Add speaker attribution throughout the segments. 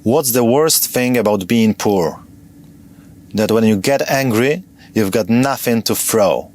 Speaker 1: What's the worst thing about being poor? That when you get angry, you've got nothing to throw.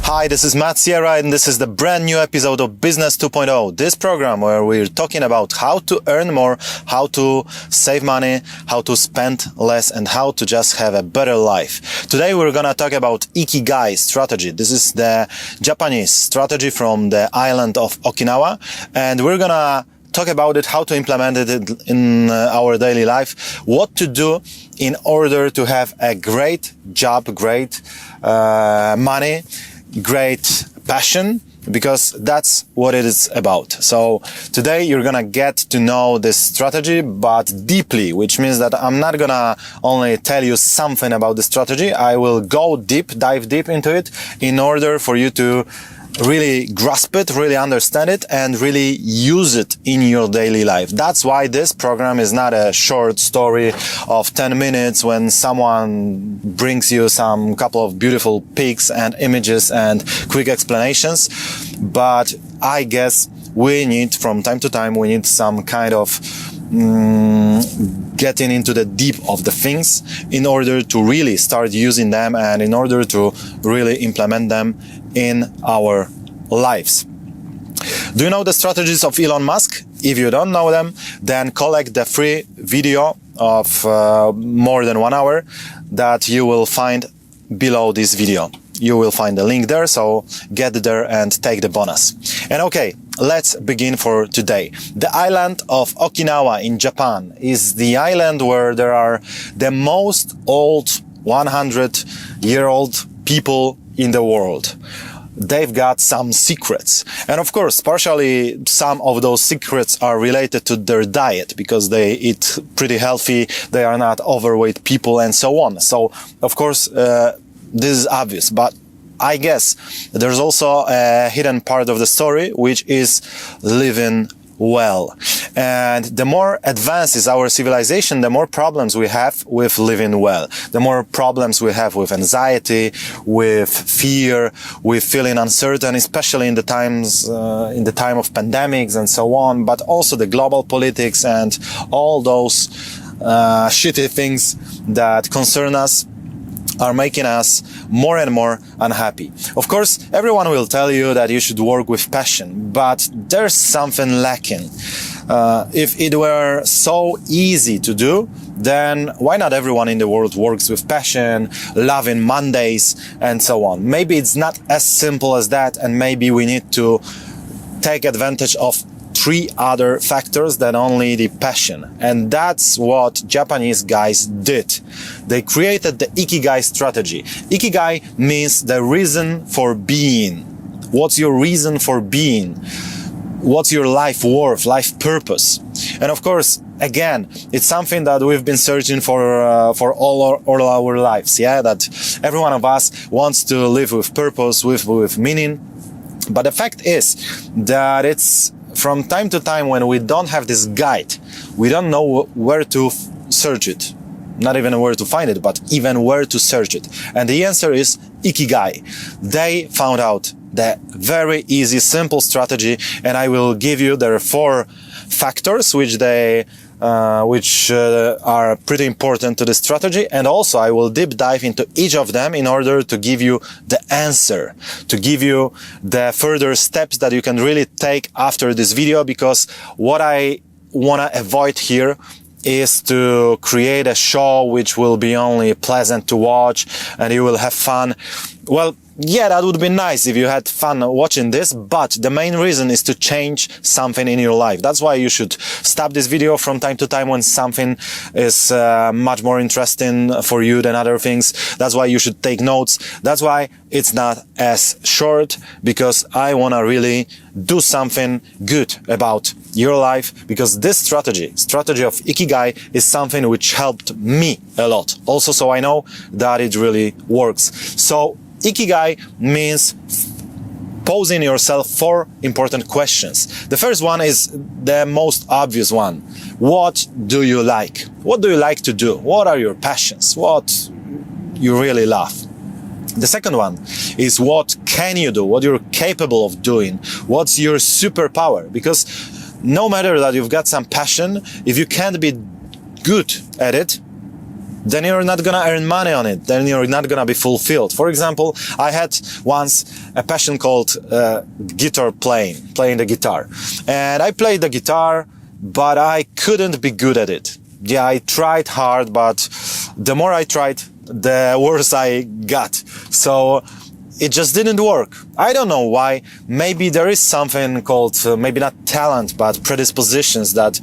Speaker 1: Hi, this is Matt Sierra and this is the brand new episode of Business 2.0. This program where we're talking about how to earn more, how to save money, how to spend less and how to just have a better life. Today we're gonna talk about Ikigai strategy. This is the Japanese strategy from the island of Okinawa, and we're gonna talk about it, how to implement it in our daily life, what to do in order to have a great job, great money, great passion, because that's what it is about. So today you're gonna get to know this strategy, but deeply, which means that I'm not gonna only tell you something about the strategy. I will go deep, dive deep into it in order for you to really grasp it, really understand it, and really use it in your daily life. That's why this program is not a short story of 10 minutes when someone brings you some couple of beautiful pics and images and quick explanations. But I guess we need, from time to time, we need some kind of getting into the deep of the things in order to really start using them and in order to really implement them in our lives. Do you know the strategies of Elon Musk? If you don't know them, then collect the free video of more than 1 hour that you will find below this video. You will find the link there, so get there and take the bonus. And okay, let's begin for today. The island of Okinawa in Japan is the island where there are the most old 100-year-old people in the world. They've got some secrets. And of course, partially some of those secrets are related to their diet because they eat pretty healthy, they are not overweight people and so on. So, of course, this is obvious, but I guess there's also a hidden part of the story, which is living well. And the more advanced is our civilization, the more problems we have with living well. The more problems we have with anxiety, with fear, with feeling uncertain, especially in the time of pandemics and so on, but also the global politics and all those shitty things that concern us are making us more and more unhappy. Of course, everyone will tell you that you should work with passion, but there's something lacking. If it were so easy to do, then why not everyone in the world works with passion, loving Mondays, and so on? Maybe it's not as simple as that, and maybe we need to take advantage of 3 other factors than only the passion. And that's what Japanese guys did. They created the Ikigai strategy. Ikigai means the reason for being. What's your reason for being? What's your life worth, life purpose? And of course, again, it's something that we've been searching for all our lives. Yeah, that every one of us wants to live with purpose, with meaning. But the fact is that it's from time to time when we don't have this guide, we don't know where to search it. Not even where to find it, but even where to search it. And the answer is Ikigai. They found out the very easy, simple strategy, and I will give you their 4 factors which are pretty important to the strategy, and also I will deep dive into each of them in order to give you the answer, to give you the further steps that you can really take after this video, because what I want to avoid here is to create a show which will be only pleasant to watch and you will have fun. Well, yeah, that would be nice if you had fun watching this, but the main reason is to change something in your life. That's why you should stop this video from time to time when something is much more interesting for you than other things. That's why you should take notes. That's why it's not as short, because I want to really do something good about your life, because this strategy of Ikigai is something which helped me a lot. Also, so I know that it really works. So Ikigai means posing yourself 4 important questions. The first one is the most obvious one, what do you like? What do you like to do? What are your passions? What you really love? The second one is what can you do? What you're capable of doing? What's your superpower? Because no matter that you've got some passion, if you can't be good at it, then you're not gonna earn money on it. Then you're not gonna be fulfilled. For example, I had once a passion called guitar playing the guitar. And I played the guitar, but I couldn't be good at it. Yeah, I tried hard, but the more I tried, the worse I got. So it just didn't work. I don't know why. Maybe there is something called, maybe not talent, but predispositions that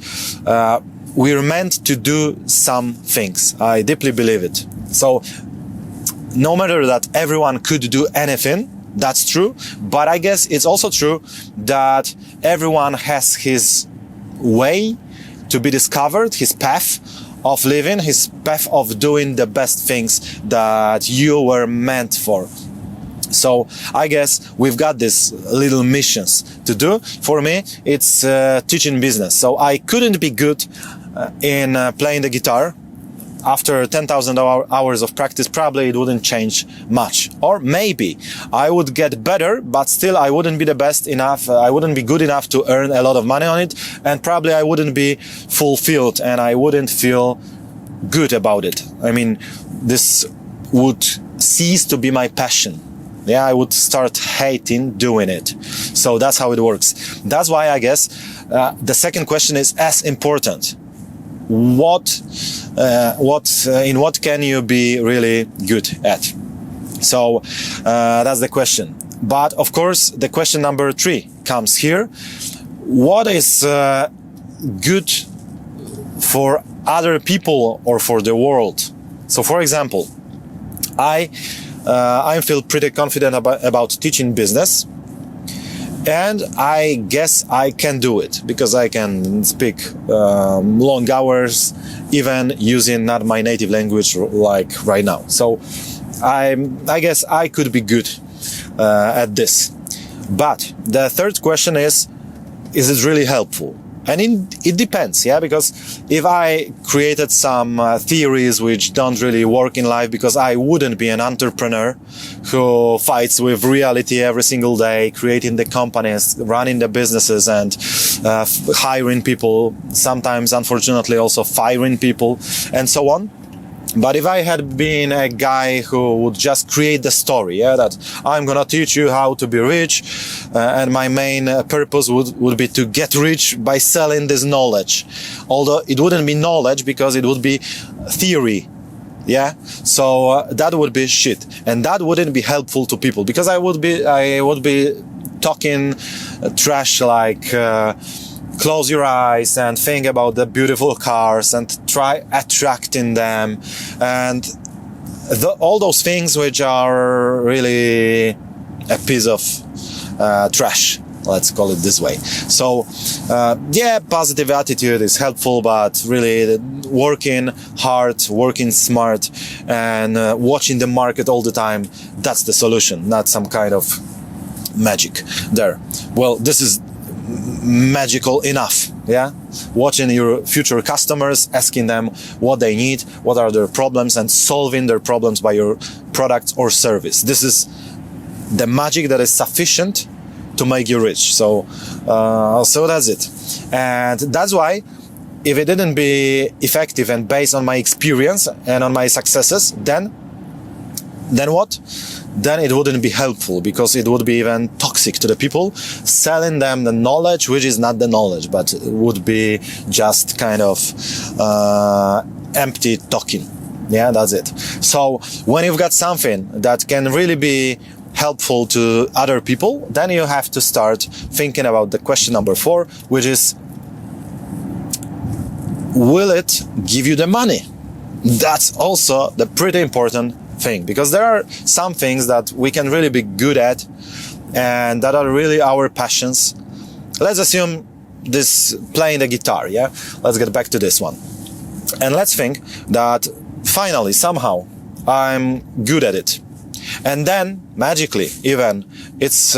Speaker 1: we're meant to do some things. I deeply believe it. So no matter that everyone could do anything, that's true. But I guess it's also true that everyone has his way to be discovered, his path of living, his path of doing the best things that you were meant for. So I guess we've got these little missions to do. For me, it's teaching business. So I couldn't be good in playing the guitar. After 10,000 hours of practice, probably it wouldn't change much. Or maybe I would get better, but still I wouldn't be the best enough. I wouldn't be good enough to earn a lot of money on it. And probably I wouldn't be fulfilled and I wouldn't feel good about it. I mean, this would cease to be my passion. Yeah, I would start hating doing it. So that's how it works. That's why I guess the second question is as important. In what can you be really good at? So that's the question. But of course, the question number 3 comes here. What is good for other people or for the world? So for example, I feel pretty confident about teaching business. And I guess I can do it because I can speak long hours, even using not my native language like right now. So I guess I could be good at this. But the third question is it really helpful? And it depends, yeah, because if I created some theories which don't really work in life, because I wouldn't be an entrepreneur who fights with reality every single day, creating the companies, running the businesses and hiring people, sometimes unfortunately also firing people and so on. But if I had been a guy who would just create the story, yeah, that I'm gonna teach you how to be rich, and my main purpose would be to get rich by selling this knowledge. Although it wouldn't be knowledge because it would be theory, yeah. So that would be shit, and that wouldn't be helpful to people because I would be talking trash like. Close your eyes and think about the beautiful cars and try attracting them and all those things which are really a piece of trash, let's call it this way. So yeah, positive attitude is helpful, but really working hard, working smart and watching the market all the time, that's the solution, not some kind of magic there. Well, this is magical enough, yeah, watching your future customers, asking them what they need, what are their problems, and solving their problems by your product or service. This is the magic that is sufficient to make you rich. So that's it. And that's why if it didn't be effective and based on my experience and on my successes, then what? Then it wouldn't be helpful because it would be even toxic to the people, selling them the knowledge which is not the knowledge, but would be just kind of empty talking. Yeah, that's it. So when you've got something that can really be helpful to other people, then you have to start thinking about the question number 4, which is, will it give you the money? That's also the pretty important thing, because there are some things that we can really be good at and that are really our passions. Let's assume this playing the guitar, yeah? Let's get back to this one. And let's think that finally, somehow, I'm good at it. And then, magically, even, it's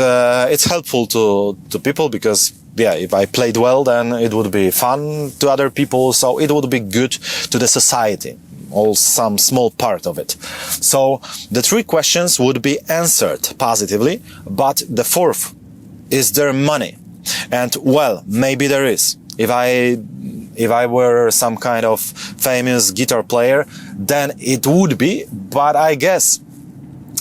Speaker 1: helpful to people because yeah, if I played well, then it would be fun to other people, so it would be good to the society, or some small part of it. So the three questions would be answered positively, but the fourth, is there money? And well, maybe there is. If I were some kind of famous guitar player, then it would be, but I guess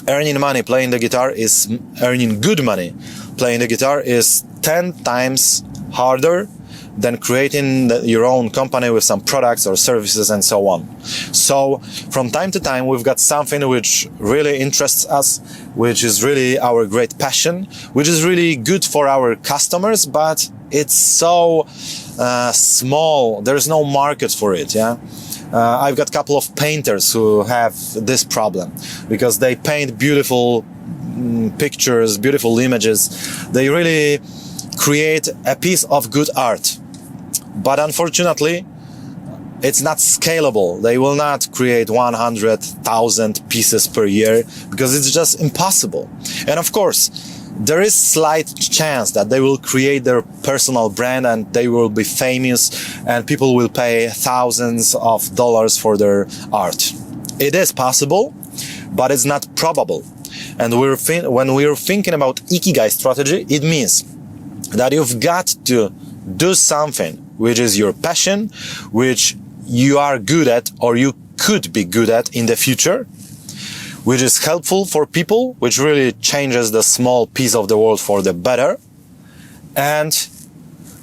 Speaker 1: earning money playing the guitar is earning good money. Playing the guitar is 10 times harder than creating your own company with some products or services and so on. So from time to time we've got something which really interests us, which is really our great passion, which is really good for our customers, but it's so small, there's no market for it. I've got a couple of painters who have this problem, because they paint beautiful pictures, beautiful images. They really create a piece of good art, but unfortunately it's not scalable. They will not create 100,000 pieces per year, because it's just impossible. And of course there is slight chance that they will create their personal brand and they will be famous and people will pay thousands of dollars for their art. It is possible, but it's not probable. And when we're thinking about Ikigai strategy, it means that you've got to do something which is your passion, which you are good at or you could be good at in the future, which is helpful for people, which really changes the small piece of the world for the better. And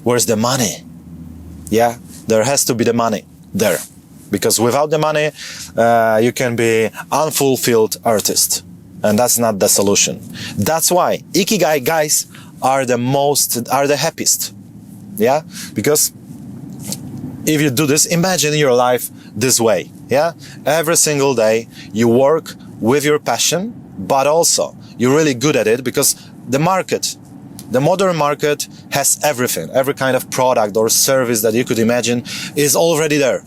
Speaker 1: where's the money? Yeah, there has to be the money there, because without the money you can be unfulfilled artist, and that's not the solution. That's why Ikigai guys are the happiest. Yeah, because if you do this, imagine your life this way. Yeah, every single day you work with your passion, but also you're really good at it, because the modern market has everything, every kind of product or service that you could imagine is already there.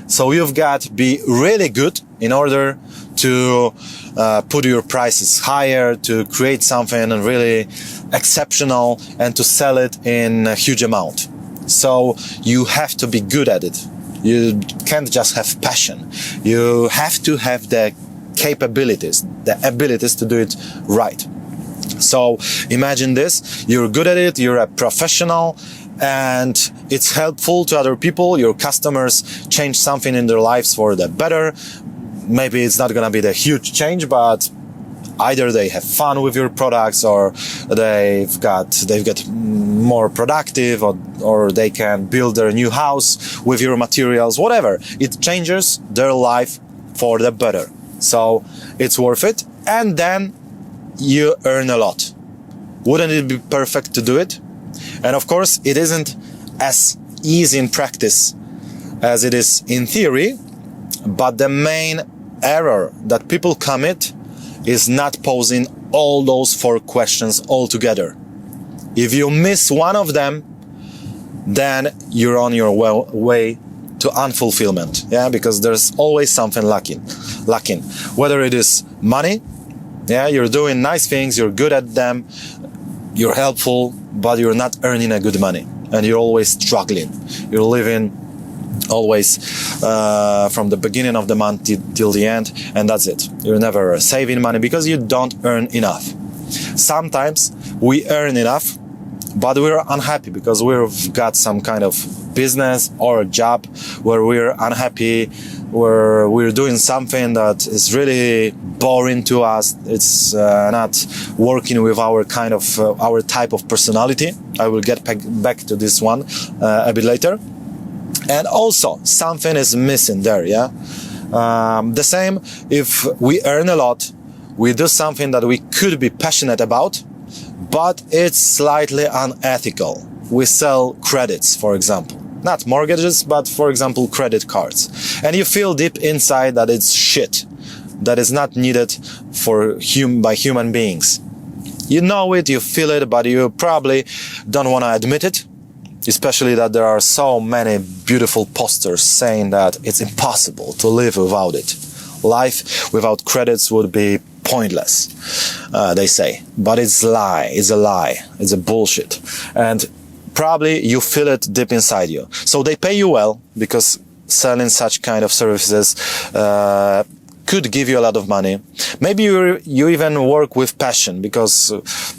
Speaker 1: So you've got to be really good in order to put your prices higher, to create something really exceptional and to sell it in a huge amount. So you have to be good at it. You can't just have passion. You have to have the capabilities, the abilities to do it right. So imagine this, you're good at it, you're a professional, and it's helpful to other people. Your customers change something in their lives for the better. Maybe it's not gonna be the huge change, but either they have fun with your products, or they've got more productive, or they can build their new house with your materials, whatever. It changes their life for the better. So it's worth it, and then you earn a lot. Wouldn't it be perfect to do it? And of course it isn't as easy in practice as it is in theory, but the main error that people commit is not posing all those 4 questions altogether. If you miss one of them, then you're on your way to unfulfillment. Yeah, because there's always something lacking. Whether it is money, yeah, you're doing nice things, you're good at them, you're helpful, but you're not earning a good money, and you're always struggling. You're living always from the beginning of the month till the end, and that's it. You're never saving money because you don't earn enough. Sometimes we earn enough, but we're unhappy because we've got some kind of business or a job where we're unhappy, where we're doing something that is really boring to us. It's not working with our kind of our type of personality. I will get back to this one a bit later. And also something is missing there. Yeah, the same if we earn a lot, we do something that we could be passionate about, but it's slightly unethical. We sell credits, for example. Not mortgages, but for example, credit cards. And you feel deep inside that it's shit, that is not needed by human beings. You know it, you feel it, but you probably don't want to admit it, especially that there are so many beautiful posters saying that it's impossible to live without it. Life without credits would be pointless, they say. But it's a lie, it's a bullshit. And probably you feel it deep inside you. So they pay you well, because selling such kind of services could give you a lot of money. Maybe you even work with passion, because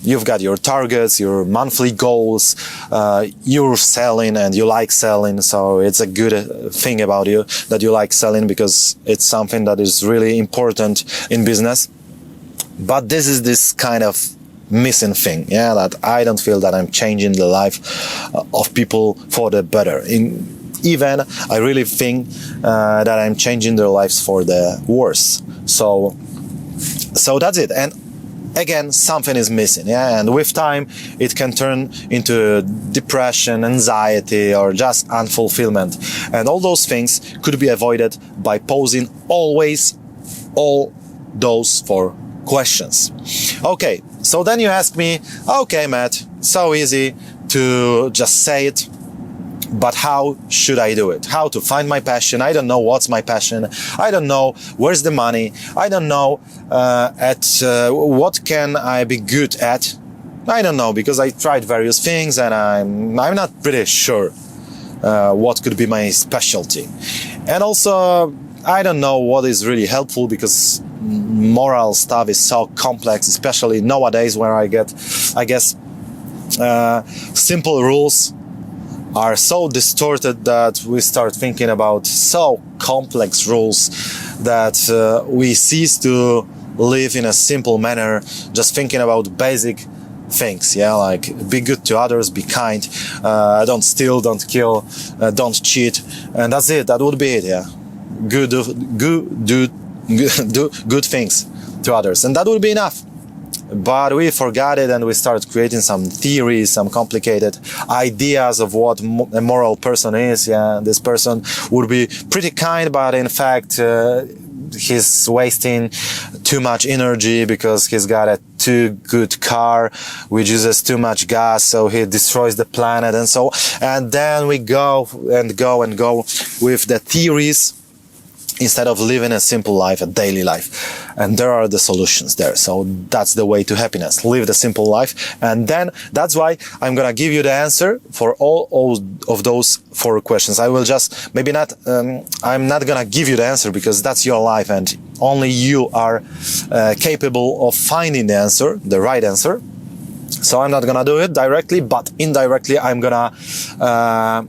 Speaker 1: you've got your targets, your monthly goals, you're selling and you like selling, so it's a good thing about you that you like selling, because it's something that is really important in business. But this is this kind of missing thing, yeah, that I don't feel that I'm changing the life of people for the better. Even I really think that I'm changing their lives for the worse. So that's it. And again, something is missing, yeah. And with time, it can turn into depression, anxiety, or just unfulfillment. And all those things could be avoided by posing always all those 4 questions. Okay, so then you ask me, okay, Matt, so easy to just say it, but how should I do it? How to find my passion? I don't know what's my passion. I don't know where's the money. I don't know what can I be good at. I don't know, because I tried various things and I'm not pretty sure what could be my specialty. And also, I don't know what is really helpful, because moral stuff is so complex, especially nowadays, where I guess simple rules are so distorted that we start thinking about so complex rules that we cease to live in a simple manner, just thinking about basic things, yeah, like be good to others, be kind, don't steal, don't kill, don't cheat, and that's it. That would be it, yeah. Do good things to others, and that would be enough. But we forgot it, and we started creating some theories, some complicated ideas of what a moral person is. Yeah, this person would be pretty kind, but in fact, he's wasting too much energy because he's got a too good car, which uses too much gas, so he destroys the planet, and then we go with the theories, instead of living a simple life, a daily life. And there are the solutions there. So that's the way to happiness. Live the simple life. And then that's why I'm going to give you the answer for all of those 4 questions. I will just, maybe not, I'm not going to give you the answer, because that's your life and only you are capable of finding the answer, the right answer. So I'm not going to do it directly, but indirectly I'm going to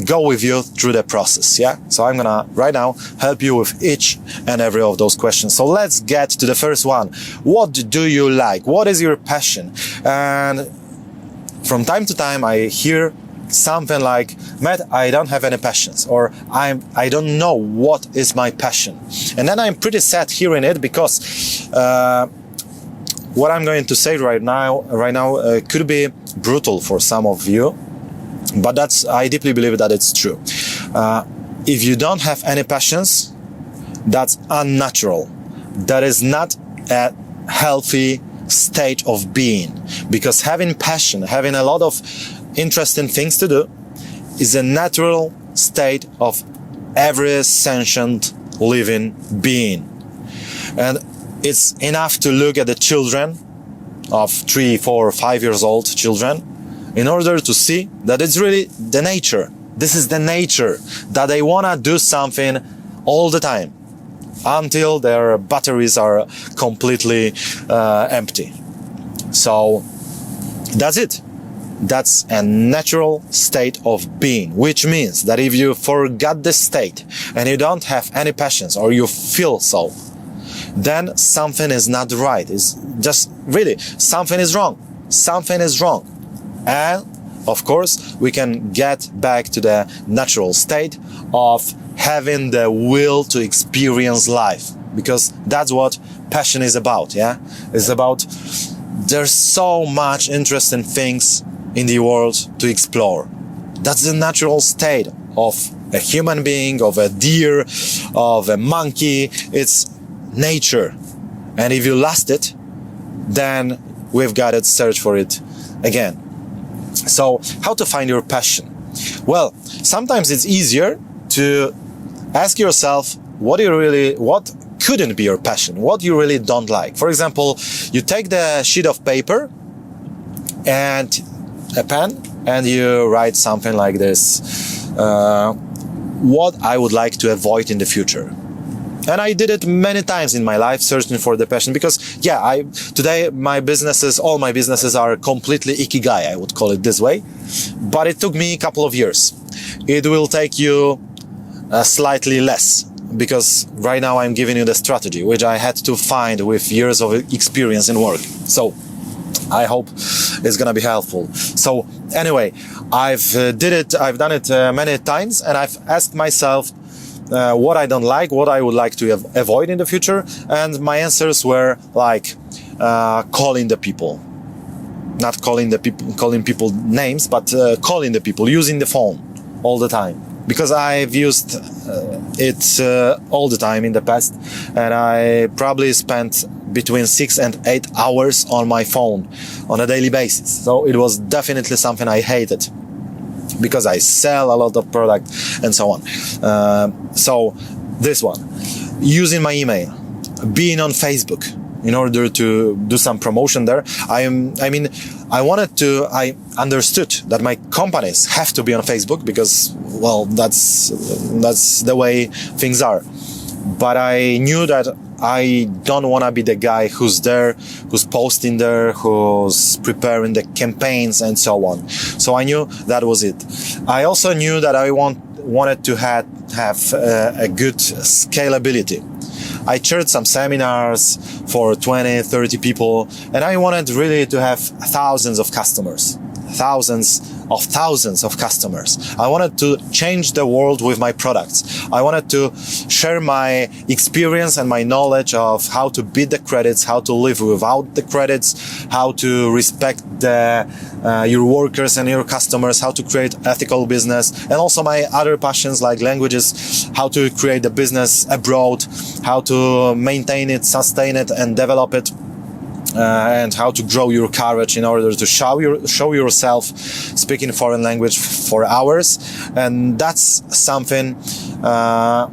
Speaker 1: go with you through the process, yeah? So I'm gonna right now help you with each and every of those questions. So let's get to the first one. What do you like? What is your passion? And from time to time I hear something like, Matt, I don't have any passions, or I don't know what is my passion. And then I'm pretty sad hearing it, because what I'm going to say right now could be brutal for some of you. But I deeply believe that it's true. If you don't have any passions, that's unnatural. That is not a healthy state of being. Because having passion, having a lot of interesting things to do, is a natural state of every sentient living being. And it's enough to look at the children of 3, 4, 5 years old children, in order to see that it's really the nature. This is the nature, that they want to do something all the time until their batteries are completely empty. So that's it. That's a natural state of being, which means that if you forgot this state and you don't have any passions, or you feel so, then something is not right. It's just really, something is wrong. Something is wrong. And of course, we can get back to the natural state of having the will to experience life, because that's what passion is about, yeah? It's about, there's so much interesting things in the world to explore. That's the natural state of a human being, of a deer, of a monkey. It's nature. And if you lost it, then we've got to search for it again. So how to find your passion? Well, sometimes it's easier to ask yourself what couldn't be your passion, what you really don't like. For example, you take the sheet of paper and a pen and you write something like this. What I would like to avoid in the future. And I did it many times in my life, searching for the passion, because today all my businesses are completely Ikigai, I would call it this way. But it took me a couple of years. It will take you slightly less, because right now I'm giving you the strategy, which I had to find with years of experience in work. So I hope it's gonna be helpful. So anyway, I've done it many times, and I've asked myself what I don't like, what I would like to avoid in the future, and my answers were like calling the people, not calling people names, but calling the people, using the phone all the time, because I've used it all the time in the past, and I probably spent between 6 and 8 hours on my phone on a daily basis. So it was definitely something I hated, because I sell a lot of product and so on. So this one, using my email, being on Facebook in order to do some promotion there. I understood that my companies have to be on Facebook, because, well, that's the way things are. But I knew that I don't want to be the guy who's there, who's posting there, who's preparing the campaigns and so on. So I knew that was it. I also knew that I wanted to have a good scalability. I chaired some seminars for 20, 30 people, and I wanted really to have thousands of customers. Thousands of customers. I wanted to change the world with my products. I wanted to share my experience and my knowledge of how to beat the credits, how to live without the credits, how to respect your workers and your customers, how to create ethical business, and also my other passions like languages, how to create a business abroad, how to maintain it, sustain it, and develop it. And how to grow your courage in order to show yourself speaking foreign language for hours. And that's something I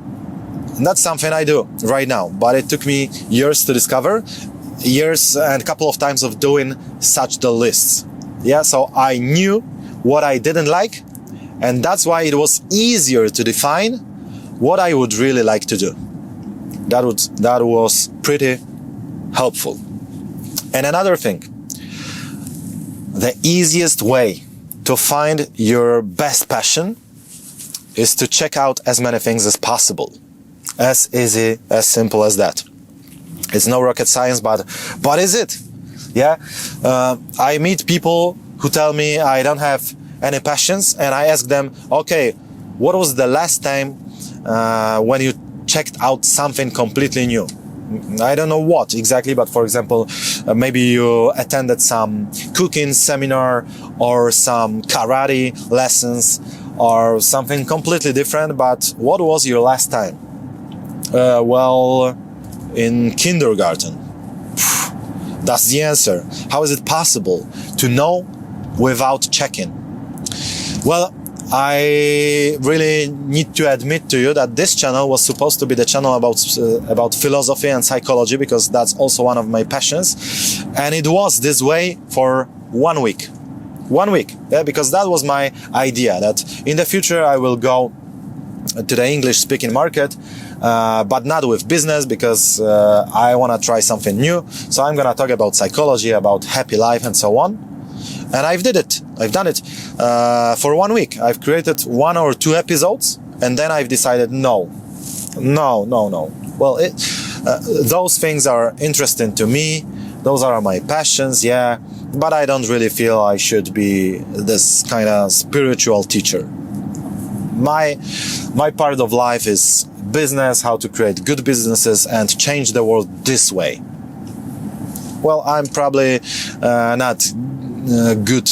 Speaker 1: do right now, but it took me years to discover, years and a couple of times of doing such the lists. So I knew what I didn't like, and that's why it was easier to define what I would really like to do. That was pretty helpful. And another thing, the easiest way to find your best passion is to check out as many things as possible. As easy, as simple as that. It's no rocket science, but is it? I meet people who tell me I don't have any passions, and I ask them, okay, what was the last time when you checked out something completely new? I don't know what exactly, but for example, maybe you attended some cooking seminar or some karate lessons or something completely different, but what was your last time? Well, in kindergarten. That's the answer. How is it possible to know without checking? Well, I really need to admit to you that this channel was supposed to be the channel about philosophy and psychology, because that's also one of my passions, and it was this way for 1 week. 1 week, because that was my idea, that in the future I will go to the English-speaking market, but not with business, because I want to try something new. So I'm gonna talk about psychology, about happy life, and so on. And I've done it for 1 week. I've created 1 or 2 episodes, and then I've decided no. Well, those things are interesting to me. Those are my passions, but I don't really feel I should be this kind of spiritual teacher. My part of life is business, how to create good businesses and change the world this way. Well, I'm probably not good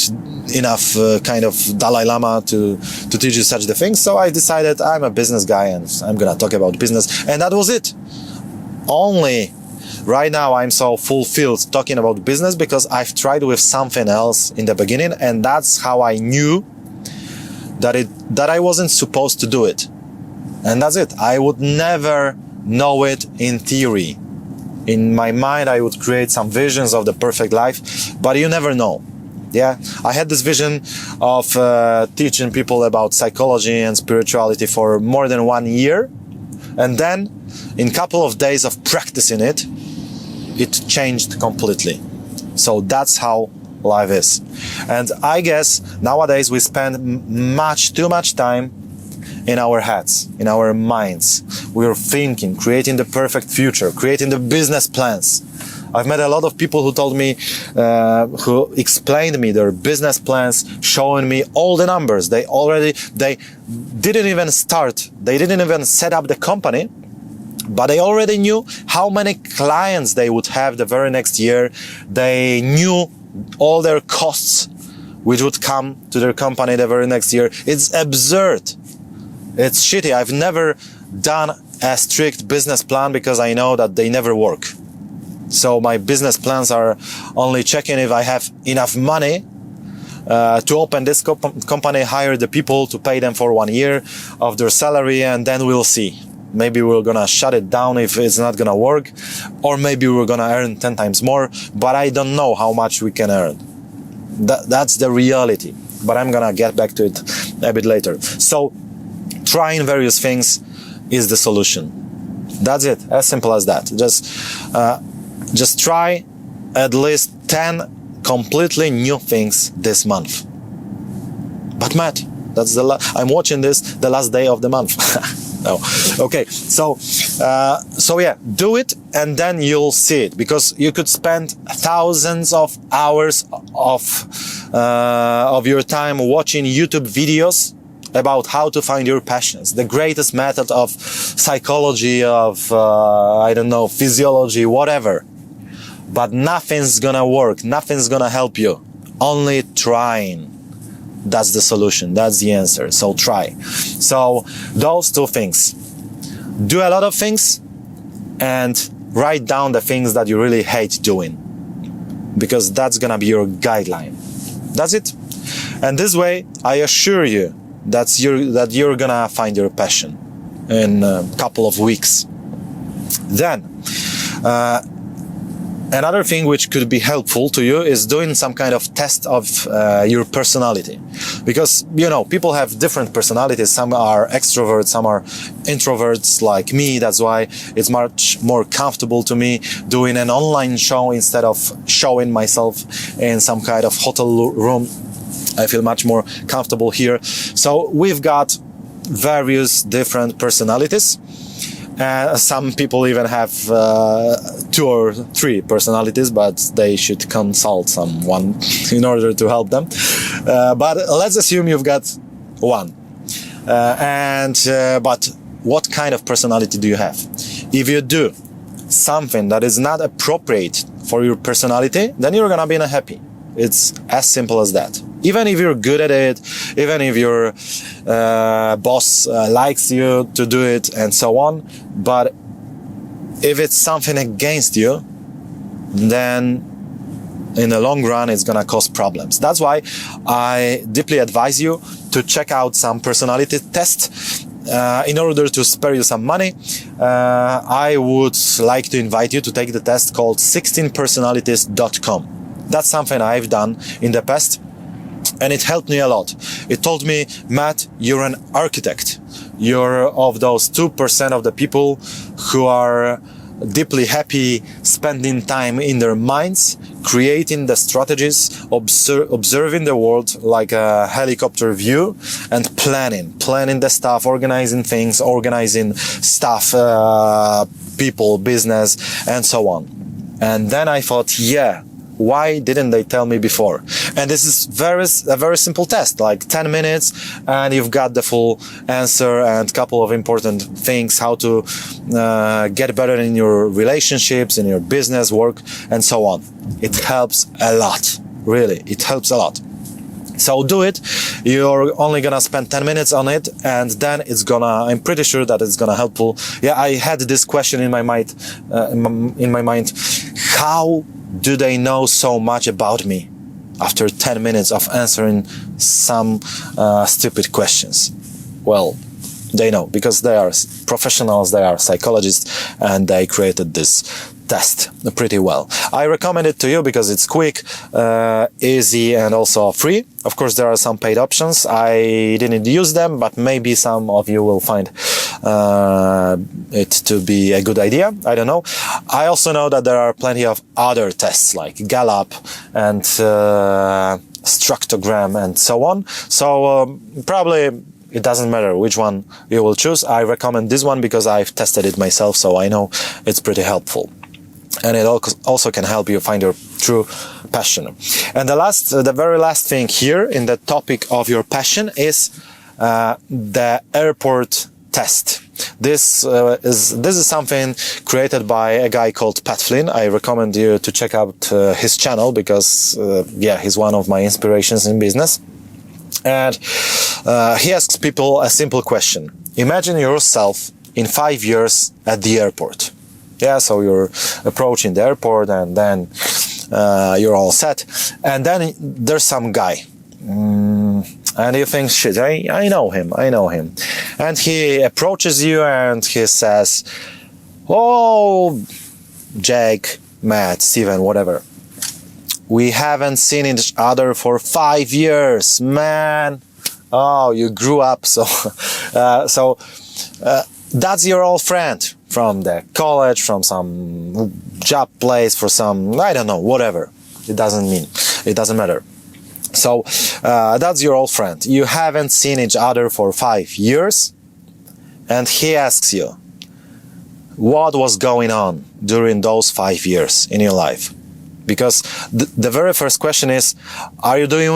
Speaker 1: enough kind of Dalai Lama to teach you such the things, so I decided I'm a business guy and I'm gonna talk about business, and that was it. Only right now I'm so fulfilled talking about business because I've tried with something else in the beginning, and that's how I knew that I wasn't supposed to do it. And that's it. I would never know it in theory. In my mind I would create some visions of the perfect life, but you never know. Yeah, I had this vision of teaching people about psychology and spirituality for more than 1 year. And then, in a couple of days of practicing it, it changed completely. So that's how life is. And I guess nowadays we spend too much time in our heads, in our minds. We're thinking, creating the perfect future, creating the business plans. I've met a lot of people who told me, who explained me their business plans, showing me all the numbers. They didn't even start, they didn't even set up the company, but they already knew how many clients they would have the very next year. They knew all their costs which would come to their company the very next year. It's absurd. It's shitty. I've never done a strict business plan because I know that they never work. So my business plans are only checking if I have enough money to open this company, hire the people to pay them for 1 year of their salary, and then we'll see. Maybe we're gonna shut it down if it's not gonna work, or maybe we're gonna earn 10 times more, but I don't know how much we can earn. That's the reality, but I'm gonna get back to it a bit later. So trying various things is the solution. That's it, as simple as that. Just try at least 10 completely new things this month. But Matt, I'm watching this the last day of the month. No. Okay, so yeah, do it and then you'll see it, because you could spend thousands of hours of your time watching YouTube videos about how to find your passions, the greatest method of psychology, of I don't know, physiology, whatever. But nothing's gonna work, nothing's gonna help you. Only trying. That's the solution, that's the answer. So try. So those two things. Do a lot of things and write down the things that you really hate doing, because that's gonna be your guideline. That's it. And this way, I assure you that you're gonna find your passion in a couple of weeks. Then, another thing which could be helpful to you is doing some kind of test of your personality. Because, you know, people have different personalities. Some are extroverts, some are introverts like me. That's why it's much more comfortable to me doing an online show instead of showing myself in some kind of hotel room. I feel much more comfortable here. So we've got various different personalities. Some people even have 2 or 3 personalities, but they should consult someone in order to help them. But let's assume you've got 1. But what kind of personality do you have? If you do something that is not appropriate for your personality, then you're gonna be unhappy. It's as simple as that. Even if you're good at it, even if your boss likes you to do it and so on, but if it's something against you, then in the long run, it's gonna cause problems. That's why I deeply advise you to check out some personality tests. In order to spare you some money, I would like to invite you to take the test called 16personalities.com. That's something I've done in the past, and it helped me a lot. It told me, Matt, you're an architect. You're of those 2% of the people who are deeply happy spending time in their minds, creating the strategies, observing the world like a helicopter view, and planning the stuff, organizing things, organizing stuff, people, business, and so on. And then I thought, yeah, why didn't they tell me before? And this is a very simple test, like 10 minutes, and you've got the full answer and a couple of important things, how to get better in your relationships, in your business, work, and so on. It helps a lot, really, it helps a lot. So do it. You're only gonna spend 10 minutes on it, and then I'm pretty sure that it's gonna helpful. Yeah, I had this question in my mind, how do they know so much about me after 10 minutes of answering some stupid questions? Well, they know, because they are professionals, they are psychologists, and they created this test pretty well. I recommend it to you because it's quick, easy, and also free. Of course, there are some paid options. I didn't use them, but maybe some of you will find it to be a good idea. I don't know. I also know that there are plenty of other tests like Gallup and Structogram and so on. So probably it doesn't matter which one you will choose. I recommend this one because I've tested it myself, so I know it's pretty helpful. And it also can help you find your true passion. And the very last thing here in the topic of your passion is the airport test. This is something created by a guy called Pat Flynn. I recommend you to check out his channel because he's one of my inspirations in business. And he asks people a simple question. Imagine yourself in 5 years at the airport. Yeah, so you're approaching the airport and then you're all set. And then there's some guy. And you think, shit, I know him. And he approaches you and he says, oh, Jake, Matt, Steven, whatever. We haven't seen each other for 5 years, man. Oh, you grew up. So that's your old friend from the college, from some job place, for some, I don't know, whatever. It doesn't matter. So that's your old friend. You haven't seen each other for 5 years. And he asks you, what was going on during those 5 years in your life? Because the very first question is, are you doing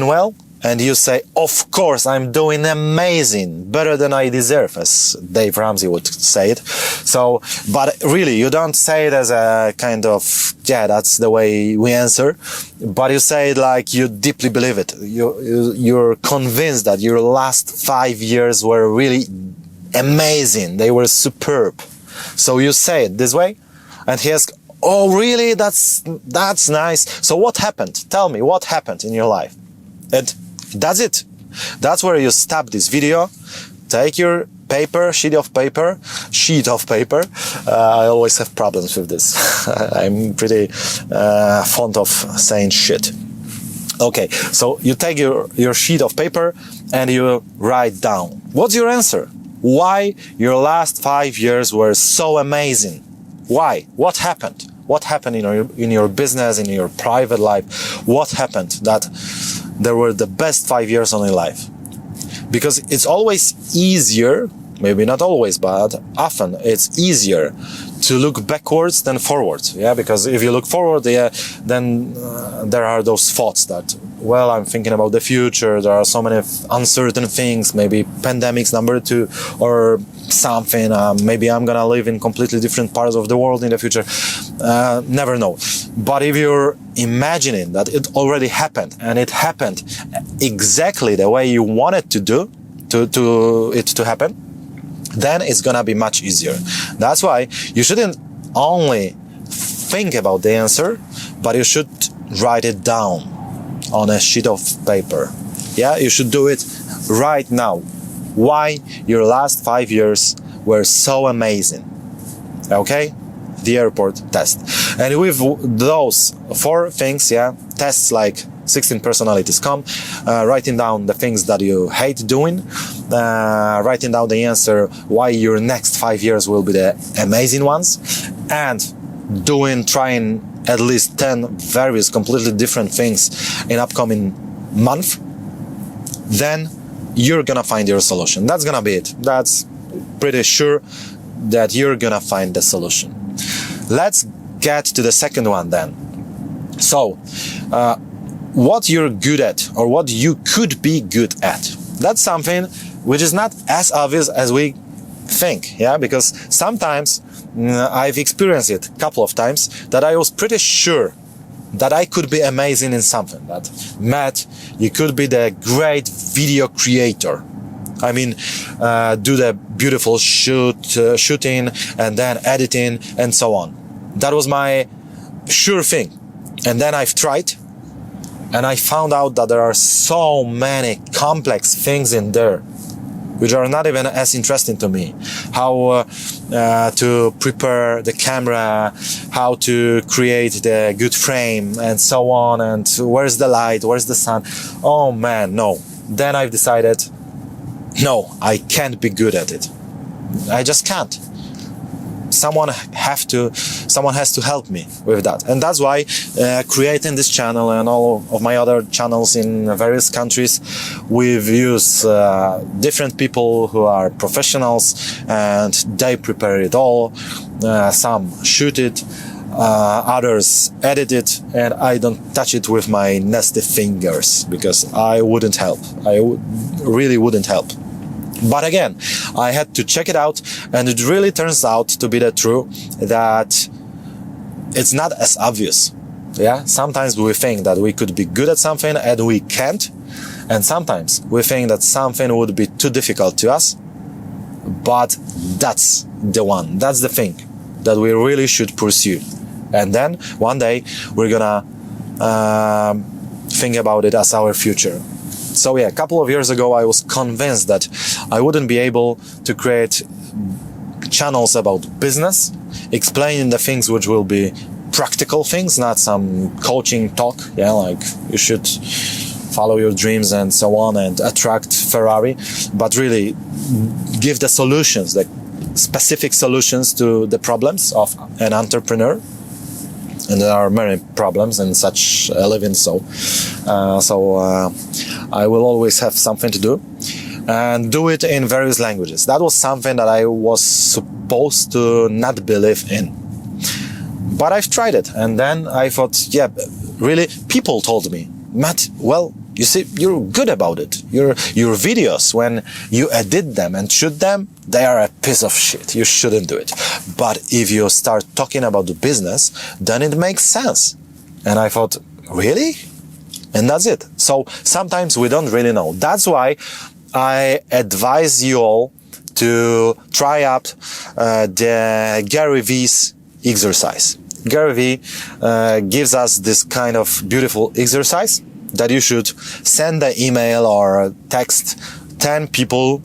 Speaker 1: well? And you say, of course, I'm doing amazing, better than I deserve, as Dave Ramsey would say it. So, but really, you don't say it as a kind of, that's the way we answer. But you say it like you deeply believe it. You're convinced that your last 5 years were really amazing. They were superb. So you say it this way, and he asks, oh, really? That's nice. So what happened? Tell me, what happened in your life? And that's it. That's where you stop this video, take your sheet of paper. I always have problems with this. I'm pretty fond of saying shit. Okay, so you take your sheet of paper and you write down. What's your answer? Why your last 5 years were so amazing? Why? What happened? What happened in your business, in your private life? What happened that there were the best 5 years of your life? Because it's always easier, maybe not always, but often it's easier to look backwards than forwards. Yeah, because if you look forward, then there are those thoughts that, well, I'm thinking about the future. There are so many uncertain things, maybe pandemics number 2 or something. Maybe I'm gonna live in completely different parts of the world in the future. Never know. But if you're imagining that it already happened and it happened exactly the way you wanted to happen, then it's gonna be much easier. That's why you shouldn't only think about the answer, but you should write it down on a sheet of paper. Yeah, you should do it right now. Why your last 5 years were so amazing. Okay? The airport test. And with those 4 things, tests like 16 personalities come, writing down the things that you hate doing, writing down the answer why your next 5 years will be the amazing ones, and trying at least 10 various completely different things in upcoming month, then you're gonna find your solution. That's gonna be it. That's pretty sure that you're gonna find the solution. Let's get to the second one then. So, what you're good at, or what you could be good at. That's something which is not as obvious as we think, because sometimes I've experienced it a couple of times that I was pretty sure that I could be amazing in something. That, Matt, you could be the great video creator. I mean, do the beautiful shooting and then editing and so on. That was my sure thing. And then I've tried, and I found out that there are so many complex things in there which are not even as interesting to me. How to prepare the camera, how to create the good frame, and so on, and where's the light, where's the sun. Oh man, no. Then I've decided, no, I can't be good at it. I just can't. Someone has to help me with that, and that's why creating this channel and all of my other channels in various countries, we've used different people who are professionals, and they prepare it all. Some shoot it, others edit it, and I don't touch it with my nasty fingers because I wouldn't help. Really wouldn't help. But again, I had to check it out, and it really turns out to be the truth that it's not as obvious. Yeah, sometimes we think that we could be good at something and we can't, and sometimes we think that something would be too difficult to us, but that's the thing that we really should pursue. And then one day we're gonna think about it as our future. So yeah, a couple of years ago I was convinced that I wouldn't be able to create channels about business, explaining the things which will be practical things, not some coaching talk, yeah, like you should follow your dreams and so on and attract Ferrari, but really give the solutions, the specific solutions to the problems of an entrepreneur. And there are many problems in such a living, so I will always have something to do, and do it in various languages. That was something that I was supposed to not believe in, but I've tried it, and then I thought, yeah, really, people told me, Matt, well, you see, you're good about it. Your videos, when you edit them and shoot them, they are a piece of shit. You shouldn't do it. But if you start talking about the business, then it makes sense. And I thought, really? And that's it. So sometimes we don't really know. That's why I advise you all to try out the Gary V's exercise. Gary V gives us this kind of beautiful exercise that you should send an email or text 10 people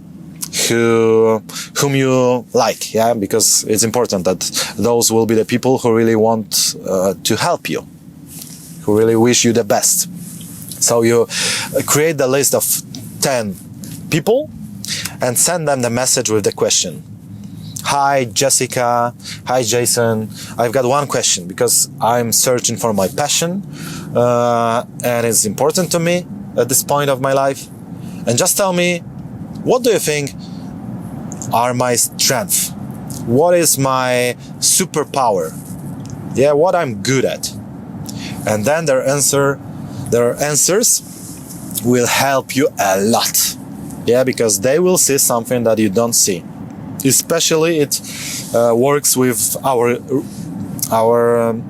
Speaker 1: whom you like, yeah, because it's important that those will be the people who really want to help you, who really wish you the best. So you create the list of 10 people and send them the message with the question. Hi Jessica, hi Jason, I've got one question because I'm searching for my passion and it's important to me at this point of my life. And just tell me, what do you think are my strengths? What is my superpower? Yeah, what I'm good at. And then their answers will help you a lot. Yeah, because they will see something that you don't see. Especially it works with our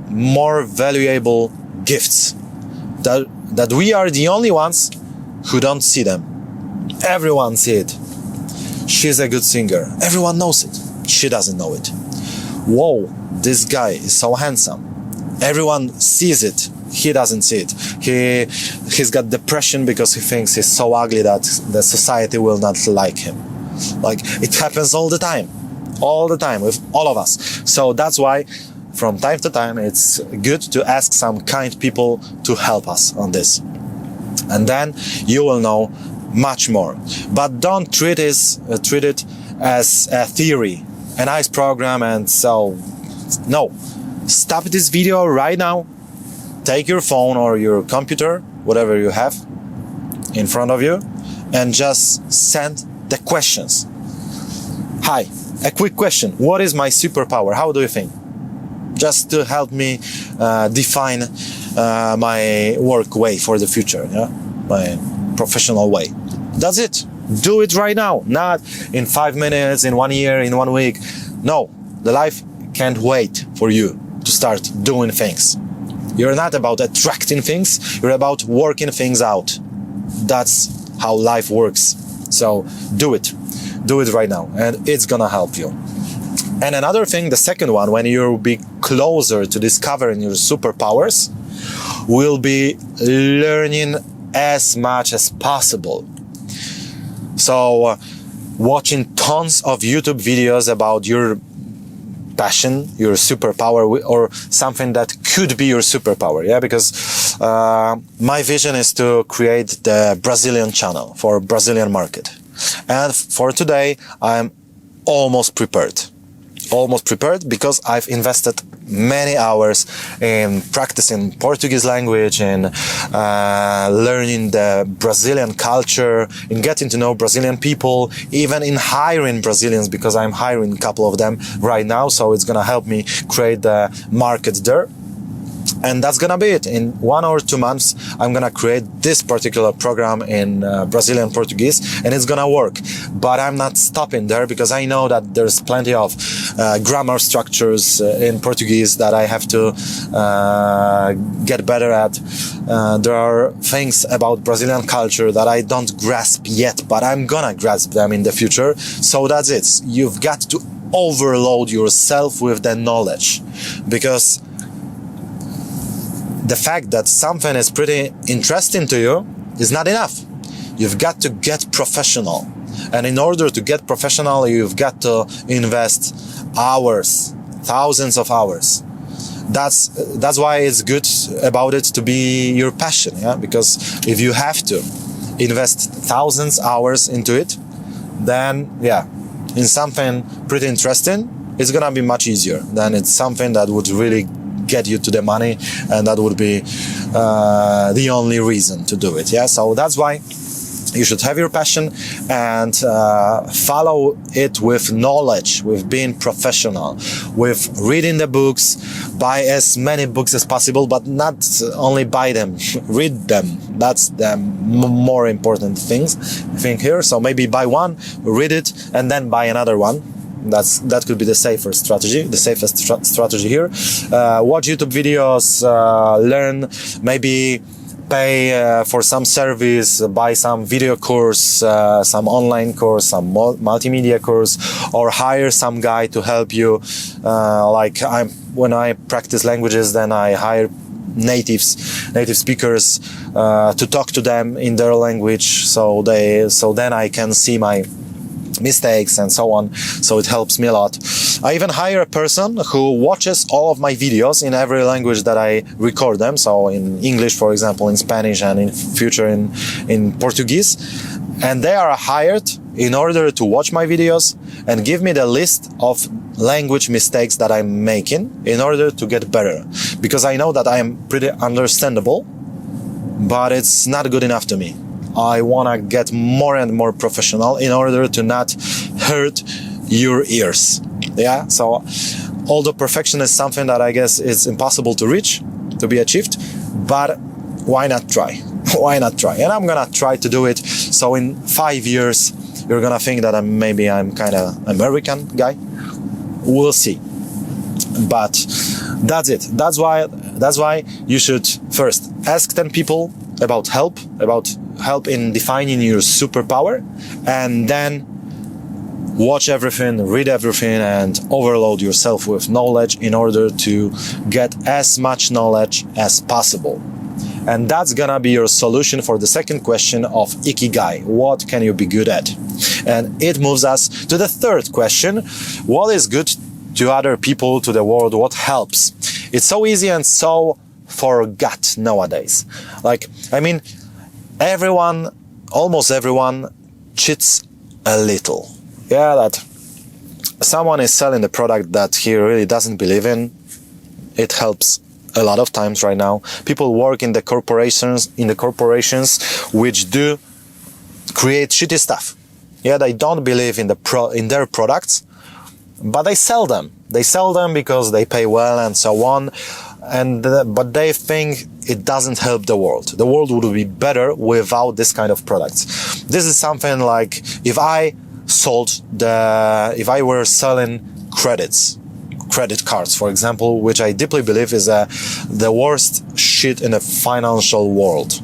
Speaker 1: more valuable gifts, that we are the only ones who don't see them. Everyone sees it. She's a good singer. Everyone knows it. She doesn't know it. Whoa, this guy is so handsome. Everyone sees it. He doesn't see it. He's got depression because he thinks he's so ugly that the society will not like him. Like, it happens all the time with all of us. So that's why from time to time it's good to ask some kind people to help us on this, and then you will know much more. But don't treat it as a theory, a nice program, and so no. Stop this video right now, take your phone or your computer, whatever you have in front of you, and just send the questions. Hi, a quick question. What is my superpower? How do you think? Just to help me define my work way for the future, yeah? My professional way. That's it. Do it right now. Not in 5 minutes, in 1 year, in 1 week. No, the life can't wait for you to start doing things. You're not about attracting things, you're about working things out. That's how life works. So do it right now, and it's gonna help you. And another thing, the second one, when you'll be closer to discovering your superpowers, will be learning as much as possible. So watching tons of YouTube videos about your passion, your superpower, or something that could be your superpower. Yeah, because my vision is to create the Brazilian channel for Brazilian market. And for today, I'm almost prepared. Almost prepared because I've invested many hours in practicing Portuguese language, in learning the Brazilian culture, in getting to know Brazilian people, even in hiring Brazilians, because I'm hiring a couple of them right now, so it's gonna help me create the market there. And that's gonna be it. In 1 or 2 months, I'm gonna create this particular program in Brazilian Portuguese, and it's gonna work. But I'm not stopping there, because I know that there's plenty of grammar structures in Portuguese that I have to get better at. There are things about Brazilian culture that I don't grasp yet, but I'm gonna grasp them in the future. So that's it. You've got to overload yourself with the knowledge, because the fact that something is pretty interesting to you is not enough. You've got to get professional. And in order to get professional, you've got to invest hours, thousands of hours. That's why it's good about it to be your passion, yeah? Because if you have to invest thousands of hours into it, then yeah, in something pretty interesting, it's gonna be much easier than it's something that would really get you to the money, and that would be the only reason to do it. Yeah, so that's why you should have your passion and follow it with knowledge, with being professional, with reading the books. Buy as many books as possible, but not only buy them, read them. That's the more important thing here. So maybe buy one, read it, and then buy another one. That could be the safest strategy here. Watch YouTube videos, learn, maybe pay for some service, buy some video course, some online course, some multimedia course, or hire some guy to help you. When I practice languages, then I hire native speakers to talk to them in their language, so then I can see my mistakes and so on, so it helps me a lot. I even hire a person who watches all of my videos in every language that I record them, so in English, for example, in Spanish, and in future in Portuguese, and they are hired in order to watch my videos and give me the list of language mistakes that I'm making in order to get better, because I know that I am pretty understandable, but it's not good enough to me. I want to get more and more professional in order to not hurt your ears. Yeah, so although perfection is something that I guess is impossible to reach, to be achieved, but why not try? Why not try? And I'm gonna try to do it. So in 5 years, you're gonna think that I'm kind of American guy. We'll see. But that's it. That's why you should first ask 10 people about help in defining your superpower, and then watch everything, read everything, and overload yourself with knowledge in order to get as much knowledge as possible. And that's gonna be your solution for the second question of Ikigai. What can you be good at? And it moves us to the third question. What is good to other people, to the world? What helps? It's so easy and so forgot nowadays. Almost everyone cheats a little. Yeah, that someone is selling the product that he really doesn't believe in. It helps a lot of times right now. People work in the corporations which do create shitty stuff. Yeah, they don't believe in their products, but they sell them. They sell them because they pay well and so on. But they think it doesn't help the world. The world would be better without this kind of products. This is something like if I were selling credit cards, for example, which I deeply believe is the worst shit in the financial world.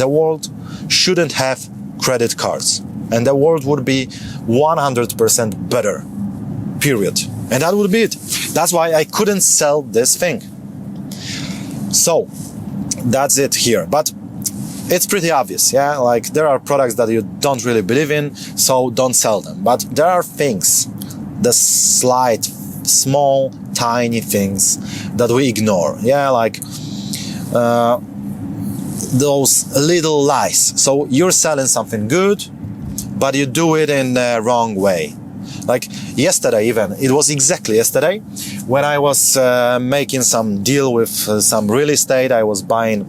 Speaker 1: The world shouldn't have credit cards, and the world would be 100% better. Period. And that would be it. That's why I couldn't sell this thing. So that's it here. But it's pretty obvious, yeah? Like, there are products that you don't really believe in, so don't sell them. But there are things, the slight, small, tiny things that we ignore, yeah? Like, those little lies. So you're selling something good, but you do it in the wrong way. Like yesterday, even, it was exactly yesterday when I was making some deal with some real estate. I was buying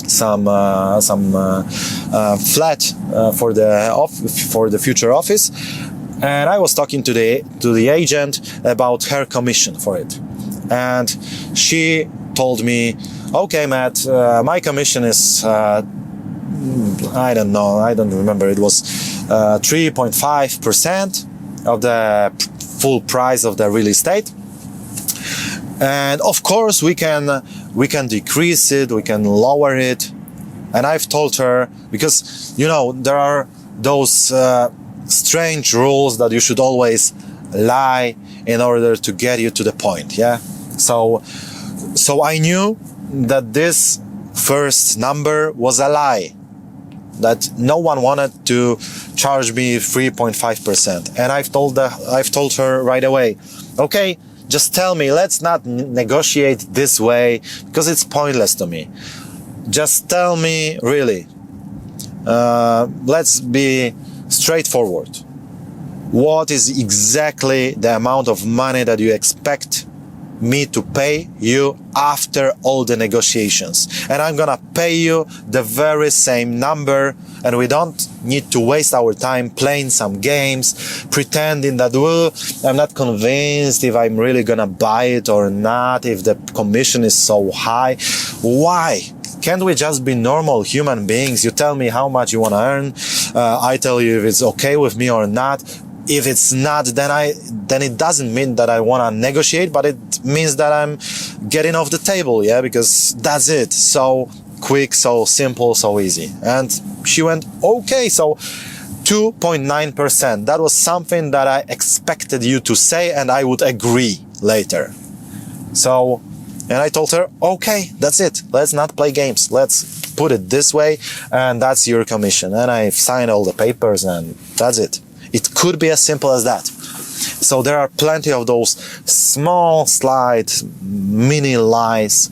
Speaker 1: some flat for the future office, and I was talking to the agent about her commission for it, and she told me, "Okay, Matt, my commission is I don't know, I don't remember. It was 3.5% of the full price of the real estate, and of course we can decrease it, we can lower it." And I've told her, because there are those strange rules that you should always lie in order to get you to the point, yeah? So I knew that this first number was a lie, that no one wanted to charge me 3.5%. And I've told her right away, okay, just tell me, let's not negotiate this way, because it's pointless to me. Just tell me, really, let's be straightforward. What is exactly the amount of money that you expect me to pay you after all the negotiations? And I'm gonna pay you the very same number, and we don't need to waste our time playing some games, pretending that, well, I'm not convinced if I'm really gonna buy it or not, if the commission is so high. Why? Can't we just be normal human beings? You tell me how much you want to earn, I tell you if it's okay with me or not. If it's not, then it doesn't mean that I want to negotiate, but it means that I'm getting off the table, yeah, because that's it. So quick, so simple, so easy. And she went, okay, so 2.9%. That was something that I expected you to say, and I would agree later. So, and I told her, okay, that's it. Let's not play games. Let's put it this way, and that's your commission. And I signed all the papers, and that's it. It could be as simple as that. So there are plenty of those small, slight, mini lies,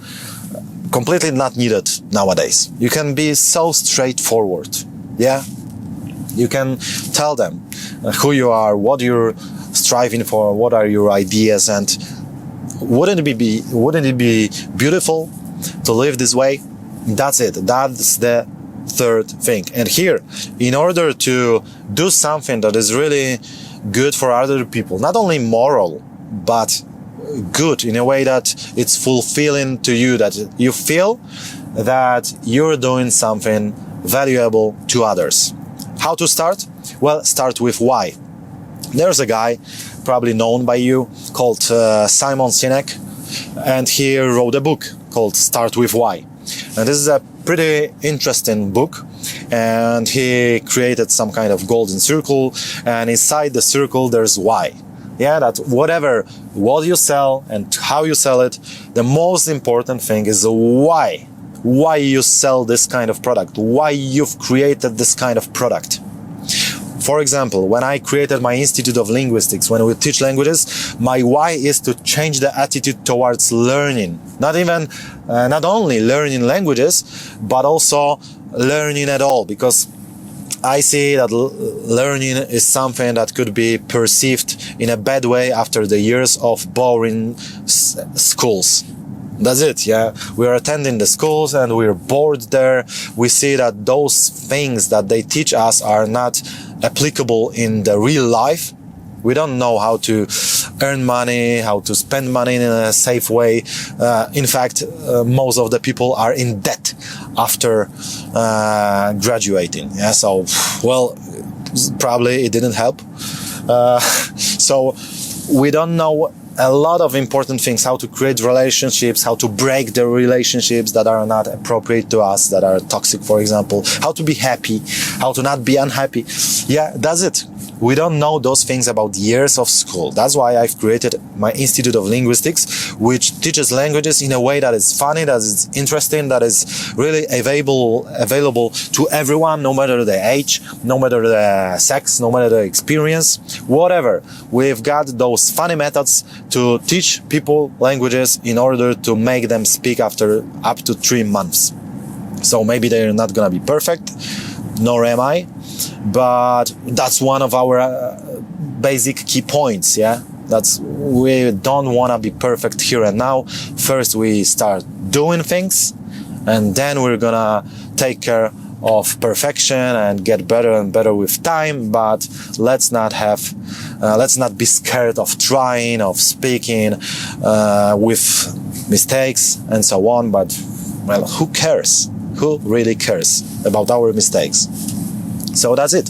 Speaker 1: completely not needed nowadays. You can be so straightforward, yeah? You can tell them who you are, what you're striving for, what are your ideas, and wouldn't it be beautiful to live this way? That's it. That's the third thing. And here, in order to do something that is really good for other people, not only moral, but good in a way that it's fulfilling to you, that you feel that you're doing something valuable to others. How to start? Well, start with why. There's a guy, probably known by you, called Simon Sinek, and he wrote a book called Start With Why. And this is a pretty interesting book, and he created some kind of golden circle, and inside the circle there's why. Yeah, that what you sell and how you sell it, the most important thing is why. Why you sell this kind of product, why you've created this kind of product. For example, when I created my Institute of Linguistics, when we teach languages, my why is to change the attitude towards learning. Not only learning languages, but also learning at all, because I see that learning is something that could be perceived in a bad way after the years of boring schools. That's it, yeah. We're attending the schools and we're bored there. We see that those things that they teach us are not applicable in the real life. We don't know how to earn money, how to spend money in a safe way. In fact, most of the people are in debt after graduating. Yeah, so, well, probably it didn't help. So we don't know a lot of important things, how to create relationships, how to break the relationships that are not appropriate to us, that are toxic, for example, how to be happy, how to not be unhappy. Yeah, that's it. we don't know those things about years of school. That's why I've created my Institute of Linguistics, which teaches languages in a way that is funny, that is interesting, that is really available to everyone, no matter the age, no matter the sex, no matter the experience, whatever. We've got those funny methods to teach people languages in order to make them speak after up to 3 months. So maybe they're not gonna be perfect, nor am I, but that's one of our basic key points, yeah? We don't want to be perfect here and now. First we start doing things, and then we're gonna take care of perfection and get better and better with time. But let's not be scared of trying, of speaking with mistakes and so on. But well, who cares? Who really cares about our mistakes? So that's it.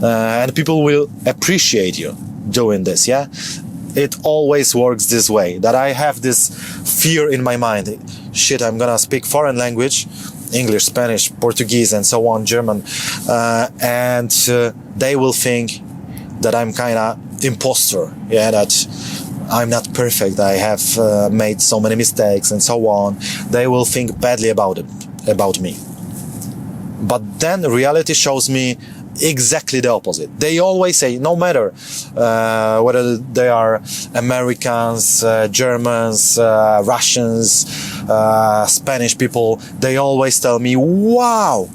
Speaker 1: And people will appreciate you doing this, yeah? It always works this way, that I have this fear in my mind. Shit, I'm gonna speak foreign language, English, Spanish, Portuguese, and so on, German. And they will think that I'm kinda imposter, yeah, that I'm not perfect, I have made so many mistakes and so on. They will think badly about me. But then reality shows me exactly the opposite. They always say, no matter whether they are Americans, Germans, Russians, Spanish people, they always tell me, wow,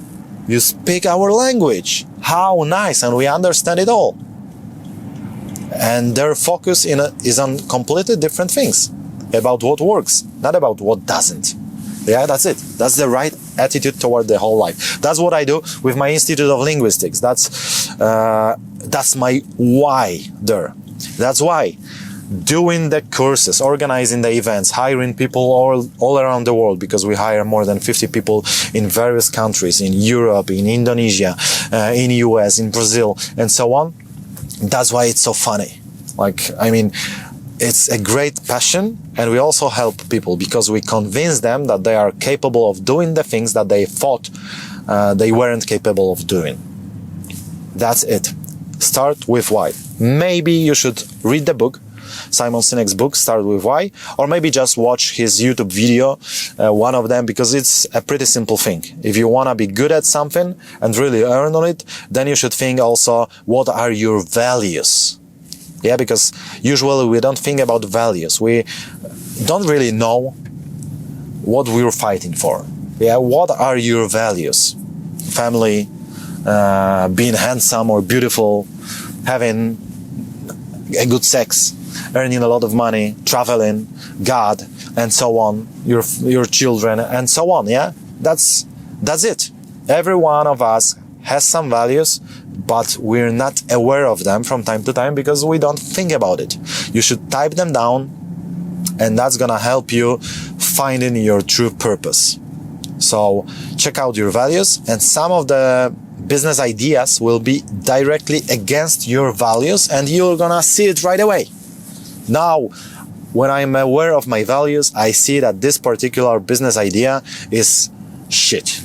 Speaker 1: you speak our language, how nice, and we understand it all. And their focus is on completely different things, about what works, not about what doesn't. Yeah, that's it. That's the right attitude toward the whole life. That's what I do with my Institute of Linguistics. That's my why there. That's why doing the courses, organizing the events, hiring people all around the world, because we hire more than 50 people in various countries, in Europe, in Indonesia, in US, in Brazil, and so on. That's why it's so funny. It's a great passion, and we also help people because we convince them that they are capable of doing the things that they thought they weren't capable of doing. That's it. Start with why. Maybe you should read the book, Simon Sinek's book, Start with Why, or maybe just watch his YouTube video, one of them, because it's a pretty simple thing. If you want to be good at something and really earn on it, then you should think also, what are your values? Yeah, because usually we don't think about values. We don't really know what we're fighting for. Yeah, what are your values? Family, being handsome or beautiful, having a good sex, earning a lot of money, traveling, God, and so on, your children, and so on. Yeah, that's it. Every one of us has some values, but we're not aware of them from time to time because we don't think about it. You should type them down, and that's gonna help you finding your true purpose. So check out your values, and some of the business ideas will be directly against your values, and you're gonna see it right away. Now, when I'm aware of my values, I see that this particular business idea is shit.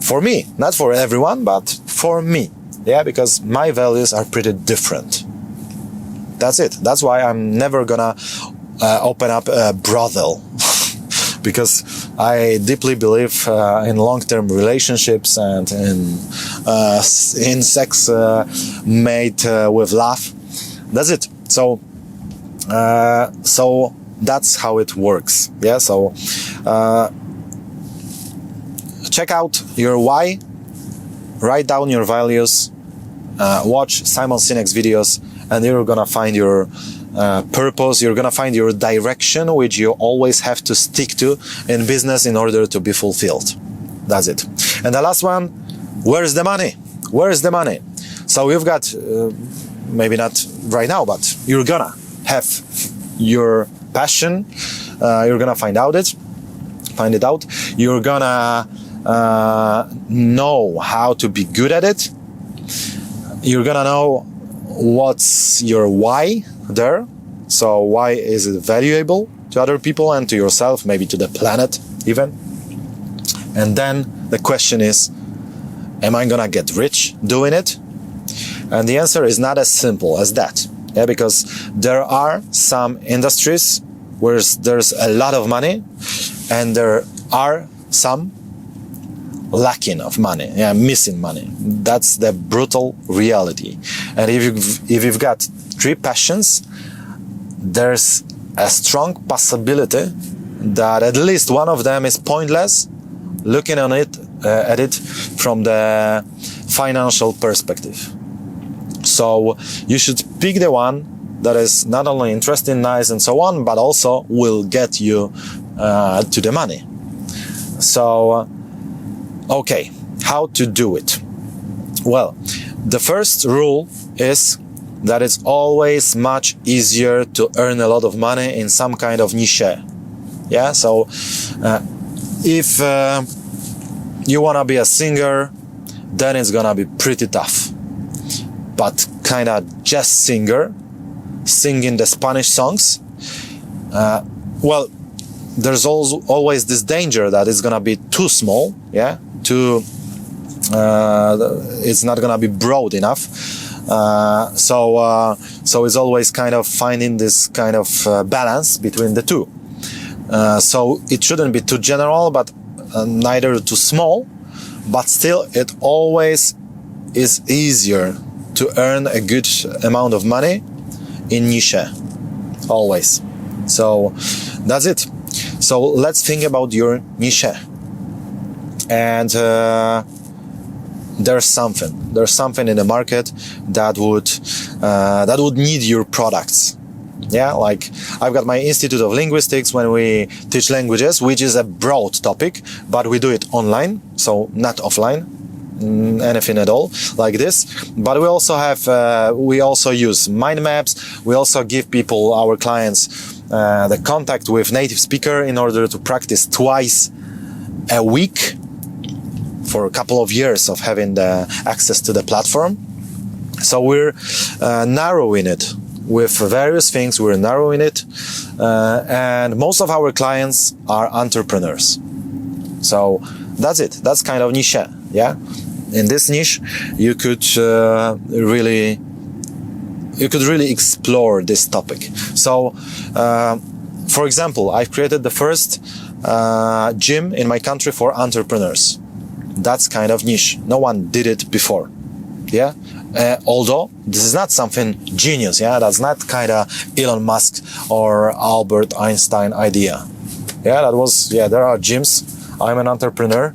Speaker 1: For me, not for everyone, but for me. Yeah, because my values are pretty different. That's it. That's why I'm never gonna open up a brothel. Because I deeply believe in long-term relationships and in sex made with love. That's it. So that's how it works. Yeah. So check out your why. Write down your values. Watch Simon Sinek's videos, and you're gonna find your purpose. You're gonna find your direction, which you always have to stick to in business in order to be fulfilled. That's it. And the last one, where is the money? Where is the money? So you've got, maybe not right now, but you're gonna have your passion. You're gonna find it out. You're gonna know how to be good at it. You're gonna know what's your why there. So why is it valuable to other people and to yourself, maybe to the planet even? And then the question is, am I gonna get rich doing it? And the answer is not as simple as that. Yeah, because there are some industries where there's a lot of money, and there are some lacking of money, missing money. That's the brutal reality. And if you've got three passions, there's a strong possibility that at least one of them is pointless, looking on it at it from the financial perspective. So you should pick the one that is not only interesting, nice, and so on, but also will get you to the money. So, okay, how to do it? Well, the first rule is that it's always much easier to earn a lot of money in some kind of niche. Yeah, so if you want to be a singer, then it's gonna be pretty tough. But kind of jazz singer, singing the Spanish songs, well, there's always this danger that it's gonna be too small, it's not gonna be broad enough. So it's always kind of finding this kind of balance between the two. So it shouldn't be too general, but neither too small. But still, it always is easier to earn a good amount of money in niche, always. So that's it. So let's think about your niche. And there's something in the market that would need your products. Yeah, like I've got my Institute of Linguistics when we teach languages, which is a broad topic, but we do it online, so not offline, anything at all like this. But we also have, we also use mind maps. We also give people, our clients, the contact with native speaker in order to practice twice a week for a couple of years of having the access to the platform. So we're narrowing it with various things. We're narrowing it, and most of our clients are entrepreneurs. So that's it. That's kind of niche. Yeah, in this niche, you could really explore this topic. So, for example, I've created the first gym in my country for entrepreneurs. That's kind of niche. No one did it before. Yeah. Although this is not something genius, that's not kind of Elon Musk or Albert Einstein idea. There are gyms. I'm an entrepreneur.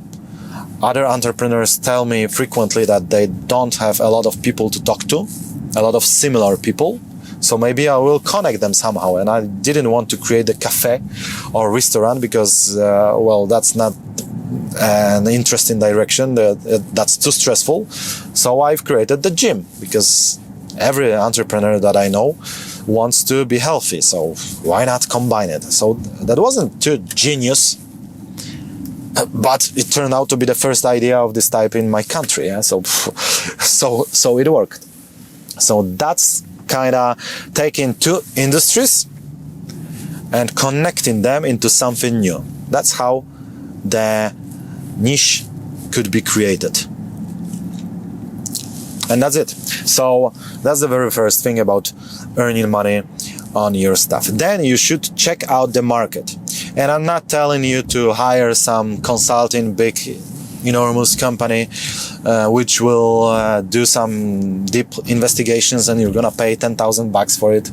Speaker 1: Other entrepreneurs tell me frequently that they don't have a lot of people to talk to, a lot of similar people. So maybe I will connect them somehow. And I didn't want to create a cafe or restaurant because, that's not an interesting direction. That's too stressful. So I've created the gym because every entrepreneur that I know wants to be healthy. So why not combine it? So that wasn't too genius, but it turned out to be the first idea of this type in my country. Yeah? So it worked. So that's kind of taking two industries and connecting them into something new. That's how the niche could be created. And that's it. So that's the very first thing about earning money on your stuff. Then you should check out the market. And I'm not telling you to hire some consulting big, enormous company which will do some deep investigations and you're gonna pay $10,000 for it.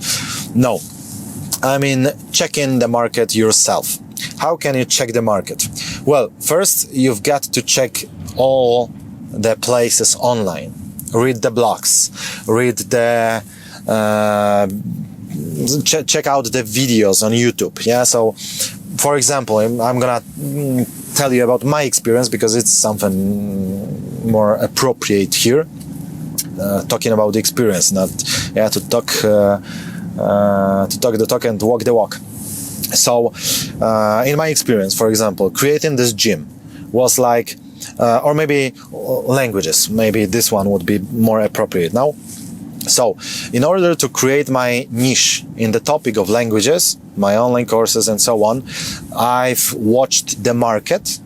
Speaker 1: No. I mean, checking the market yourself. How can you check the market? Well, first you've got to check all the places online. Read the blogs, read the check out the videos on YouTube. Yeah, so for example, I'm gonna tell you about my experience because it's something more appropriate here. Talking about the experience, not to talk the talk and walk the walk. So, in my experience, for example, creating this gym was like, or maybe languages, maybe this one would be more appropriate now. So, in order to create my niche in the topic of languages, my online courses and so on, I've watched the market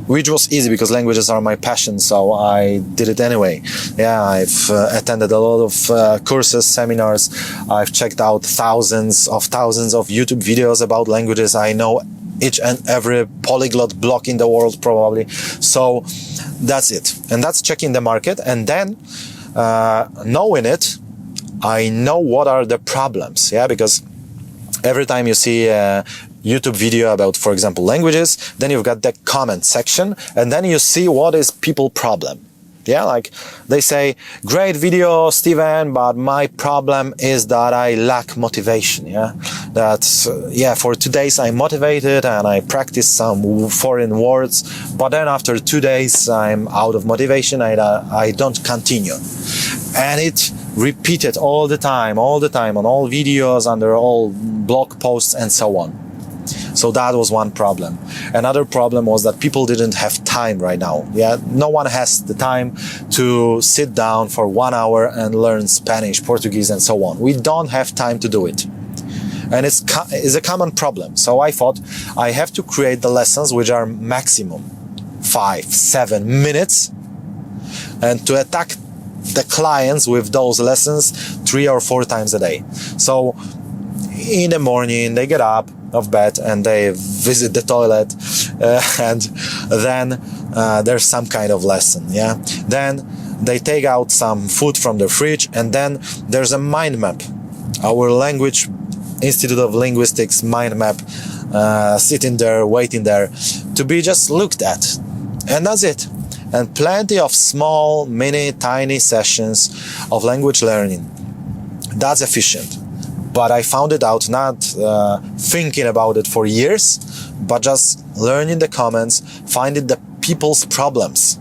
Speaker 1: which was easy because languages are my passion, so I did it anyway. Yeah, I've attended a lot of courses, seminars. I've checked out thousands of YouTube videos about languages. I know each and every polyglot blog in the world probably. So that's it. And that's checking the market. And then knowing it, I know what are the problems. Yeah, because every time you see a YouTube video about, for example, languages, then you've got the comment section, and then you see what is people problem. Yeah, like they say, great video, Steven, but my problem is that I lack motivation. Yeah, that's for 2 days I'm motivated and I practice some foreign words, but then after 2 days I'm out of motivation and I don't continue. And it repeated all the time on all videos, under all blog posts and so on. So that was one problem. Another problem was that people didn't have time right now. Yeah, no one has the time to sit down for 1 hour and learn Spanish, Portuguese, and so on. We don't have time to do it. And it's a common problem. So I thought I have to create the lessons which are maximum 5-7 minutes, and to attack the clients with those lessons 3 or 4 times a day. So in the morning they get up of bed and they visit the toilet, and then there's some kind of lesson. Yeah, then they take out some food from the fridge, and then there's a mind map, our language Institute of Linguistics mind map, sitting there, waiting there to be just looked at, and that's it. And plenty of small, mini, tiny sessions of language learning. That's efficient. But I found it out not thinking about it for years, but just learning the comments, finding the people's problems,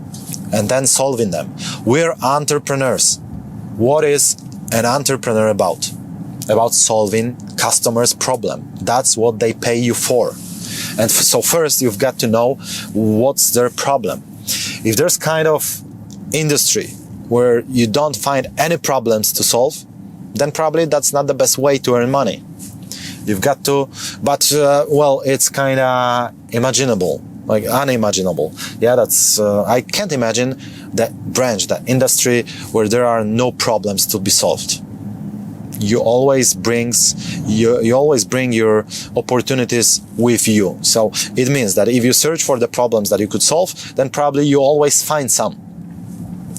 Speaker 1: and then solving them. We're entrepreneurs. What is an entrepreneur about? About solving customers' problem. That's what they pay you for. And so first you've got to know what's their problem. If there's kind of industry where you don't find any problems to solve, then probably that's not the best way to earn money. You've got to, but it's kind of imaginable, like unimaginable. Yeah, that's I can't imagine that branch, that industry where there are no problems to be solved. You always bring your opportunities with you. So it means that if you search for the problems that you could solve, then probably you always find some.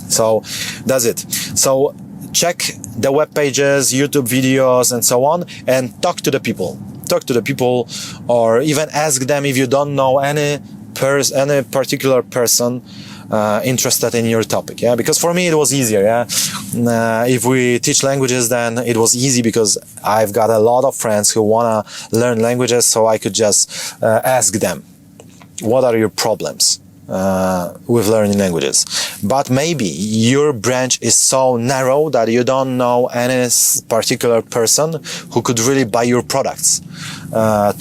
Speaker 1: So that's it. So check the web pages, YouTube videos, and so on, and talk to the people. Talk to the people, or even ask them if you don't know any particular person interested in your topic. Yeah, because for me it was easier. Yeah, if we teach languages, then it was easy because I've got a lot of friends who wanna learn languages, so I could just ask them, what are your problems with learning languages? But maybe your branch is so narrow that you don't know any particular person who could really buy your products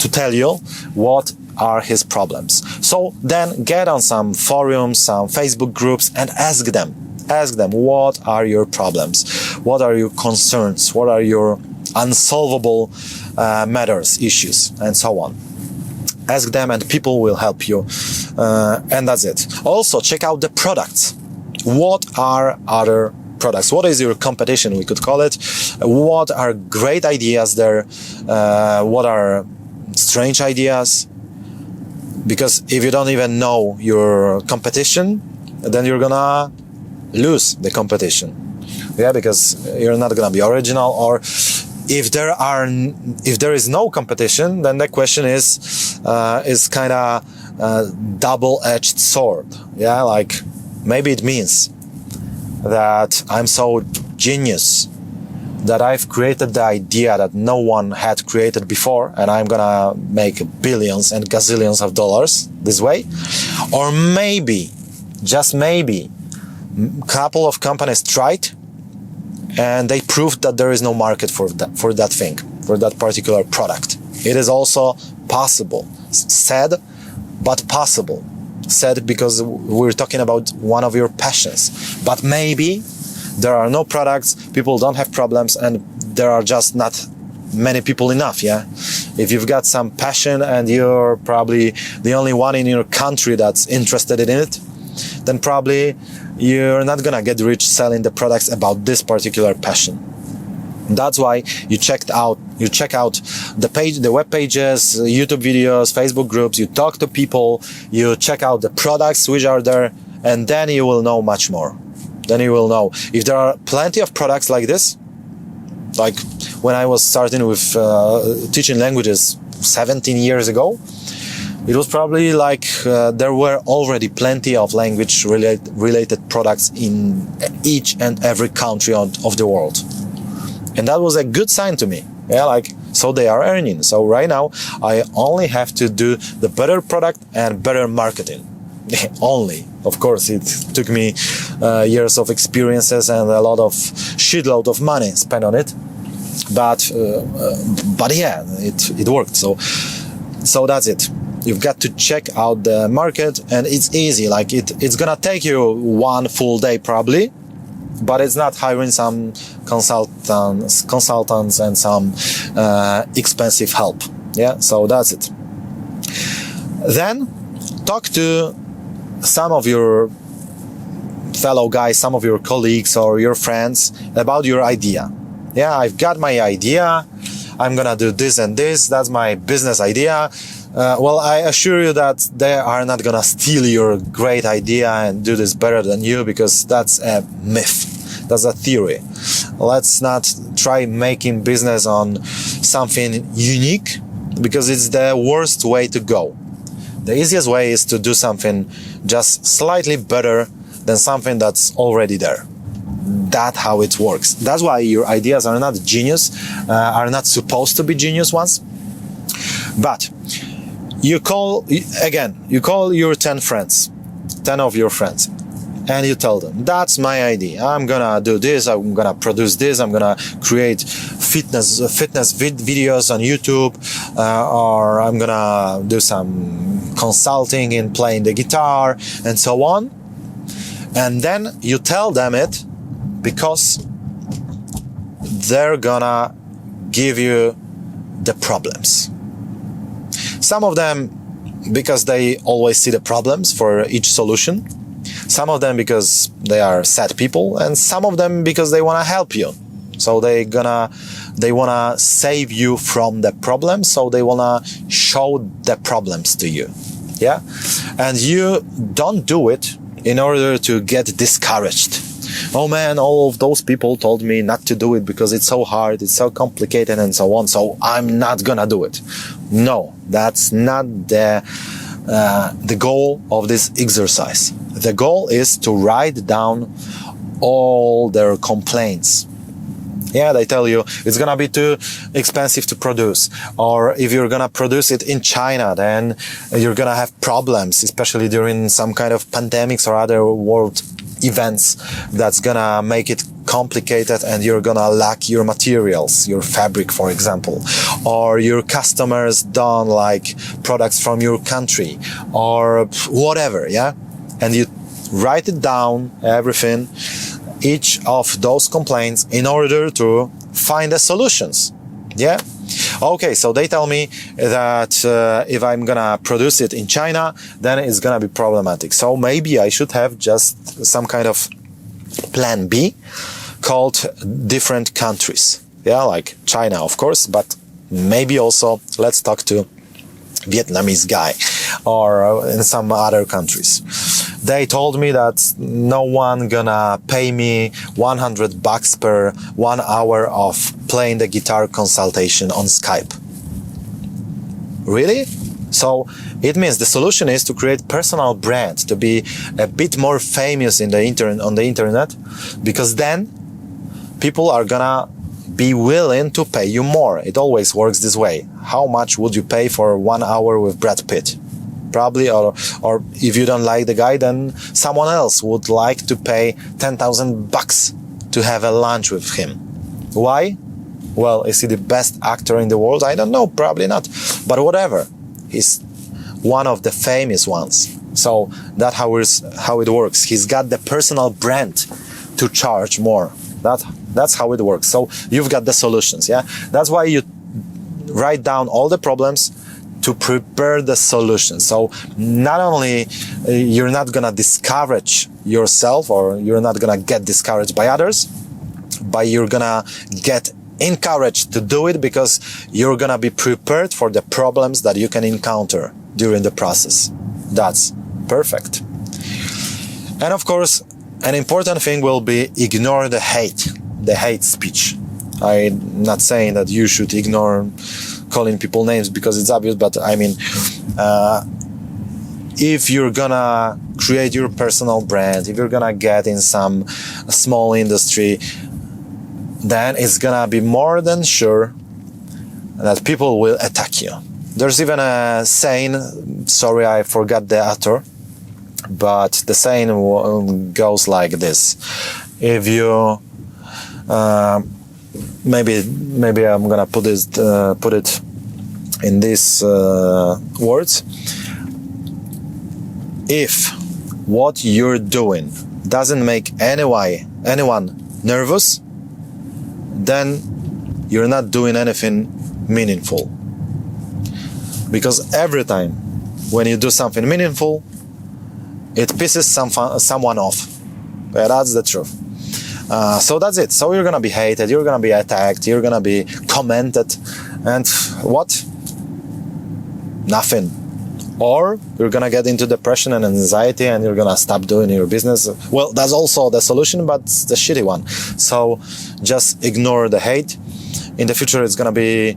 Speaker 1: to tell you what are his problems. So then get on some forums, some Facebook groups, and ask them, what are your problems? What are your concerns? What are your unsolvable matters, issues, and so on? Ask them and people will help you. And that's it. Also, check out the products. What are other products? What is your competition, we could call it? What are great ideas there? What are strange ideas? Because if you don't even know your competition, then you're gonna lose the competition. Yeah, because you're not gonna be original. Or if there is no competition, then the question is kind of double-edged sword. Yeah, like maybe it means that I'm so genius that I've created the idea that no one had created before, and I'm gonna make billions and gazillions of dollars this way. Or maybe, just maybe, a couple of companies tried and they proved that there is no market for that thing, for that particular product. It is also possible. Sad, but possible. Sad because we're talking about one of your passions. But maybe there are no products, people don't have problems, and there are just not many people enough, yeah? if you've got some passion and you're probably the only one in your country that's interested in it, then probably you're not gonna get rich selling the products about this particular passion. That's why you check out the web pages, YouTube videos, Facebook groups, you talk to people, you check out the products which are there, and then you will know much more. Then you will know if there are plenty of products like this. Like when I was starting with teaching languages 17 years ago, it was probably like there were already plenty of language related products in each and every country of the world. And that was a good sign to me. Yeah, like, so they are earning. So right now I only have to do the better product and better marketing. Only. Of course, it took me years of experiences and a lot of shitload of money spent on it. But yeah, it worked. So that's it. You've got to check out the market, and it's easy. Like it's gonna take you one full day probably, but it's not hiring some consultants and some expensive help. Yeah, so that's it. Then talk to some of your fellow guys, some of your colleagues or your friends about your idea. Yeah, I've got my idea. I'm gonna do this and this. That's my business idea. Well, I assure you that they are not gonna steal your great idea and do this better than you, because that's a myth. That's a theory. Let's not try making business on something unique, because it's the worst way to go. The easiest way is to do something just slightly better than something that's already there. That's how it works. That's why your ideas are not genius, are not supposed to be genius ones. But you call your 10 friends, 10 of your friends, and you tell them, that's my idea. I'm gonna do this, I'm gonna produce this, I'm gonna create fitness videos on YouTube, or I'm gonna do some consulting in playing the guitar, and so on. And then you tell them it because they're gonna give you the problems. Some of them because they always see the problems for each solution. Some of them because they are sad people, and some of them because they want to help you. So they wanna save you from the problem, so they wanna show the problems to you. Yeah? And you don't do it in order to get discouraged. Oh man, all of those people told me not to do it because it's so hard, it's so complicated, and so on, so I'm not gonna do it. No, that's not the goal of this exercise. The goal is to write down all their complaints. Yeah, they tell you it's gonna be too expensive to produce, or if you're gonna produce it in China, then you're gonna have problems, especially during some kind of pandemics or other world events that's gonna make it complicated, and you're gonna lack your materials, your fabric, for example, or your customers don't like products from your country, or whatever. Yeah, and you write it down, everything, each of those complaints, in order to find the solutions. Yeah. Okay, so they tell me that if I'm gonna produce it in China, then it's gonna be problematic. So maybe I should have just some kind of plan B called different countries. Yeah, like China, of course, but maybe also let's talk to Vietnamese guy or in some other countries. They told me that no one gonna pay me $100 per 1 hour of playing the guitar consultation on Skype. Really? So it means the solution is to create personal brand, to be a bit more famous on the internet, because then people are gonna be willing to pay you more. It always works this way. How much would you pay for 1 hour with Brad Pitt? Probably, or if you don't like the guy, then someone else would like to pay $10,000 to have a lunch with him. Why? Well, is he the best actor in the world? I don't know, probably not. But whatever, he's one of the famous ones. So that's how it works. He's got the personal brand to charge more. That's how it works. So you've got the solutions. Yeah, that's why you write down all the problems to prepare the solution. So not only you're not gonna discourage yourself, or you're not gonna get discouraged by others, but you're gonna get encouraged to do it because you're gonna be prepared for the problems that you can encounter during the process. That's perfect. And of course, an important thing will be ignore the hate speech. I'm not saying that you should ignore calling people names because it's obvious, but I mean, if you're gonna create your personal brand, if you're gonna get in some small industry, then it's gonna be more than sure that people will attack you. There's even a saying, sorry, I forgot the author, but the saying goes like this: if you maybe I'm gonna put it in these words. If what you're doing doesn't make anyone nervous, then you're not doing anything meaningful. Because every time when you do something meaningful, it pisses someone off. Yeah, that's the truth. So that's it. So you're gonna be hated, you're gonna be attacked, you're gonna be commented, and what? Nothing. Or you're gonna get into depression and anxiety and you're gonna stop doing your business. Well, that's also the solution, but it's the shitty one. So just ignore the hate. In the future, it's gonna be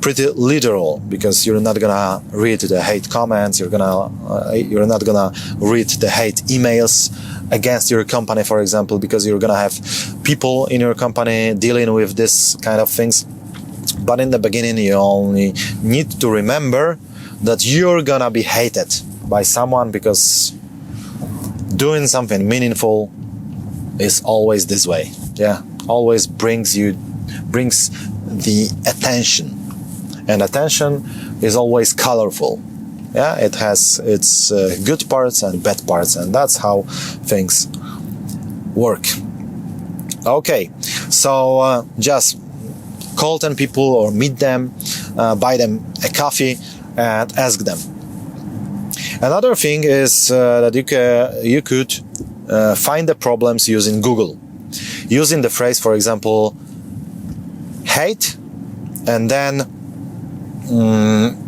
Speaker 1: pretty literal, because you're not gonna read the hate comments. You're not gonna read the hate emails against your company, for example, because you're gonna have people in your company dealing with this kind of things. But in the beginning, you only need to remember that you're gonna be hated by someone, because doing something meaningful is always this way. Yeah, always brings the attention, and attention is always colorful. Yeah, it has its good parts and bad parts, and that's how things work. Okay, so just call 10 people or meet them, buy them a coffee, and ask them. Another thing is that you could find the problems using Google, using the phrase, for example, hate, and then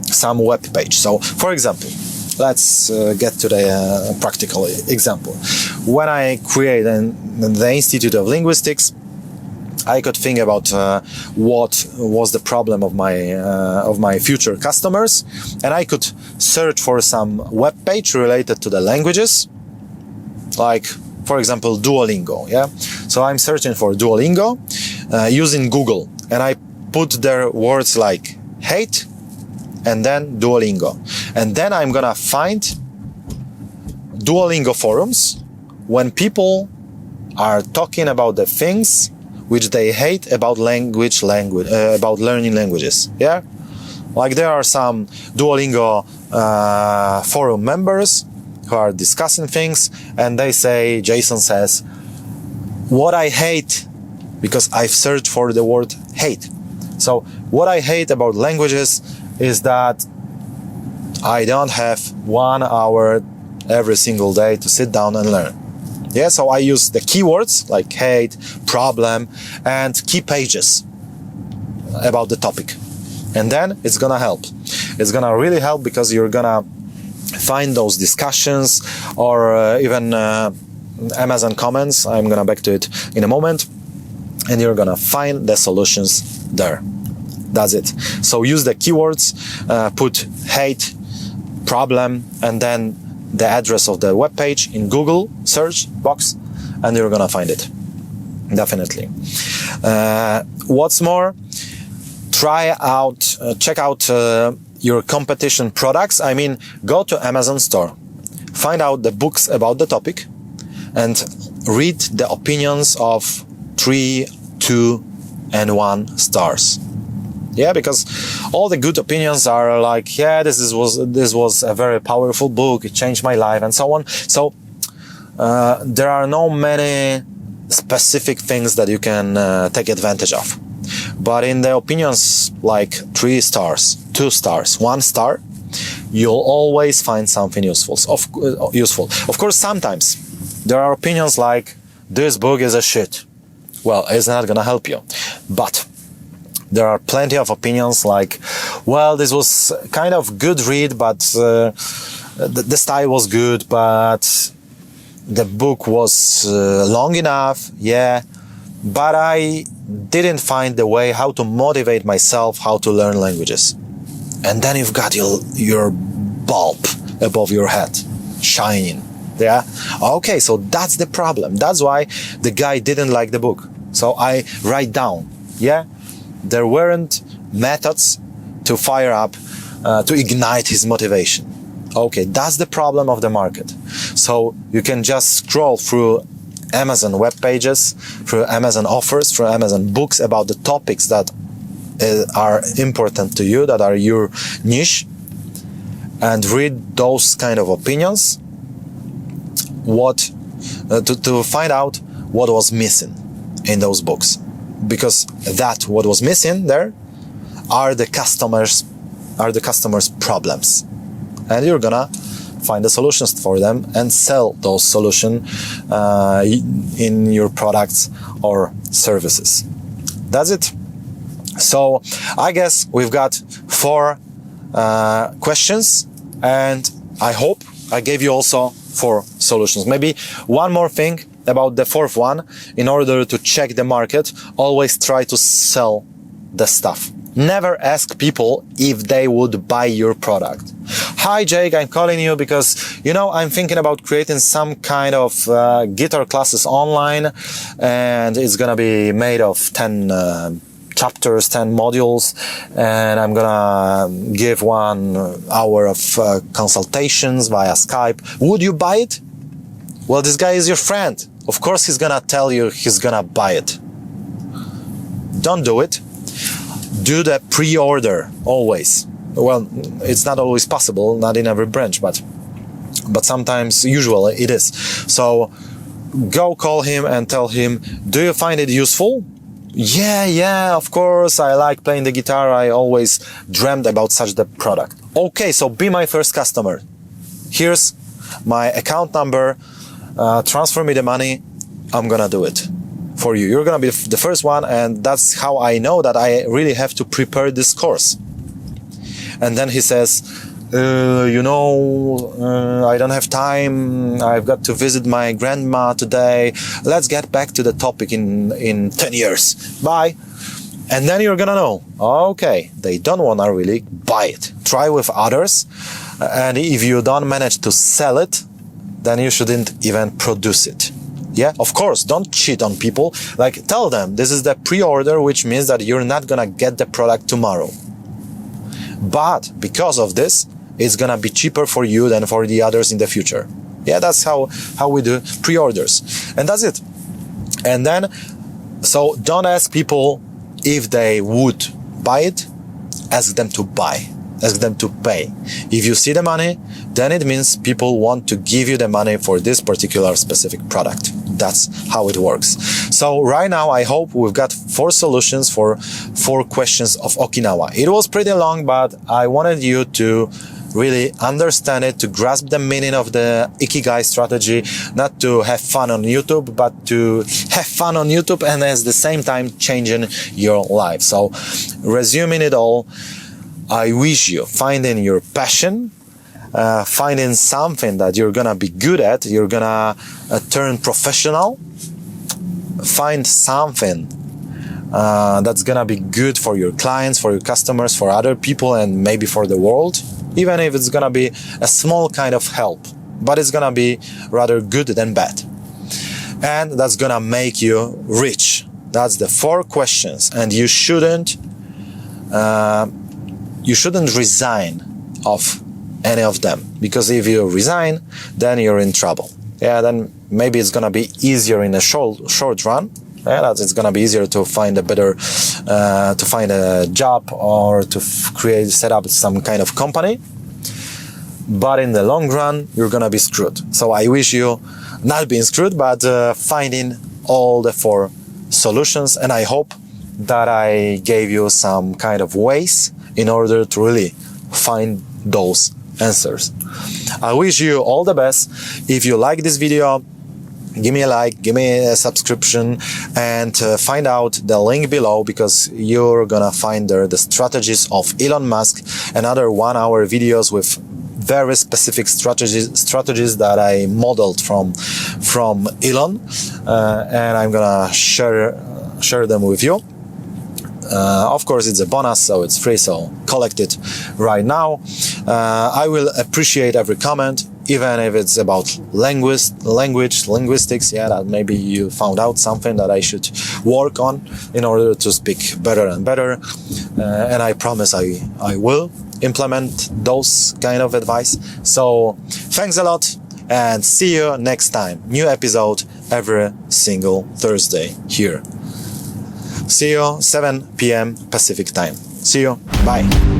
Speaker 1: some web page. So, for example, let's get to the practical example. When I created the Institute of Linguistics, I could think about what was the problem of my future customers, and I could search for some web page related to the languages, like, for example, Duolingo. Yeah, so I'm searching for Duolingo using Google, and I put there words like hate and then Duolingo, and then I'm gonna find Duolingo forums when people are talking about the things which they hate about about learning languages. Yeah, like there are some Duolingo forum members who are discussing things, and they say, Jason says, what I hate, because I've searched for the word hate. So what I hate about languages is that I don't have 1 hour every single day to sit down and learn. Yeah, so I use the keywords like hate, problem, and key pages about the topic. And then it's gonna help. It's gonna really help, because you're gonna find those discussions, or even Amazon comments. I'm gonna back to it in a moment. And you're gonna find the solutions there. That's it. So use the keywords, put hate, problem, and then the address of the web page in Google search box, and you're gonna find it. Definitely. What's more, check out your competition products. I mean, go to Amazon store, find out the books about the topic, and read the opinions of 3, 2, and 1 stars. Yeah, because all the good opinions are like, yeah, this was a very powerful book, it changed my life, and so on. So there are no many specific things that you can take advantage of. But in the opinions like 3 stars, 2 stars, 1 star, you'll always find something useful. Of course, sometimes there are opinions like, this book is a shit. Well, it's not gonna help you. But there are plenty of opinions like, well, this was kind of good read, but the style was good, but the book was long enough, yeah, but I didn't find the way how to motivate myself, how to learn languages. And then you've got your bulb above your head, shining, yeah? Okay, so that's the problem. That's why the guy didn't like the book. So I write down, yeah? There weren't methods to fire up, to ignite his motivation. Okay, that's the problem of the market. So you can just scroll through Amazon web pages, through Amazon offers, through Amazon books about the topics that are important to you, that are your niche, and read those kind of opinions, to find out what was missing in those books. Because what was missing there are the customers' problems. And you're gonna find the solutions for them and sell those solutions in your products or services. That's it. So I guess we've got 4 questions, and I hope I gave you also 4 solutions. Maybe one more thing about the 4th one. In order to check the market, always try to sell the stuff. Never ask people if they would buy your product. Hi Jake, I'm calling you because, I'm thinking about creating some kind of guitar classes online, and it's gonna be made of 10 chapters, 10 modules, and I'm gonna give 1 hour of consultations via Skype. Would you buy it? Well, this guy is your friend. Of course he's gonna tell you he's gonna buy it. Don't do it. Do the pre-order always. Well, it's not always possible, not in every branch, but sometimes, usually it is. So go call him and tell him, do you find it useful? Yeah, of course, I like playing the guitar. I always dreamt about such the product. Okay, so be my first customer. Here's my account number. Transfer me the money. I'm gonna do it for you. You're gonna be the first one, and that's how I know that I really have to prepare this course. And then he says, I don't have time. I've got to visit my grandma today. Let's get back to the topic in 10 years. Bye. And then you're gonna know, okay, they don't wanna really buy it. Try with others. And if you don't manage to sell it, then you shouldn't even produce it. Yeah, of course, don't cheat on people. Like, tell them this is the pre-order, which means that you're not gonna get the product tomorrow. But because of this, it's gonna be cheaper for you than for the others in the future. Yeah, that's how we do pre-orders. And that's it. And then, so don't ask people if they would buy it, ask them to buy. Ask them to pay. If you see the money, then it means people want to give you the money for this particular specific product. That's how it works. So right now, I hope we've got 4 solutions for 4 questions of Okinawa. It was pretty long, but I wanted you to really understand it, to grasp the meaning of the Ikigai strategy, not to have fun on YouTube, but to have fun on YouTube and at the same time changing your life. So resuming it all, I wish you finding your passion, finding something that you're gonna be good at, you're gonna turn professional, find something that's gonna be good for your clients, for your customers, for other people, and maybe for the world, even if it's gonna be a small kind of help, but it's gonna be rather good than bad. And that's gonna make you rich. That's the 4 questions, and you shouldn't resign of any of them, because if you resign, then you're in trouble. Yeah, then maybe it's gonna be easier in a short run. Yeah, it's gonna be easier to find to find a job or to set up some kind of company. But in the long run, you're gonna be screwed. So I wish you not being screwed, but finding all the 4 solutions, and I hope that I gave you some kind of ways in order to really find those answers. I wish you all the best. If you like this video, give me a like, give me a subscription, and find out the link below, because you're gonna find there the strategies of Elon Musk, another 1-hour videos with very specific strategies that I modeled from Elon, and I'm gonna share them with you. Of course, it's a bonus, so it's free, so collect it right now. I will appreciate every comment, even if it's about linguistics, yeah, that maybe you found out something that I should work on in order to speak better and better. And I promise I will implement those kind of advice. So thanks a lot, and see you next time. New episode every single Thursday here. See you 7 p.m. Pacific time. See you. Bye.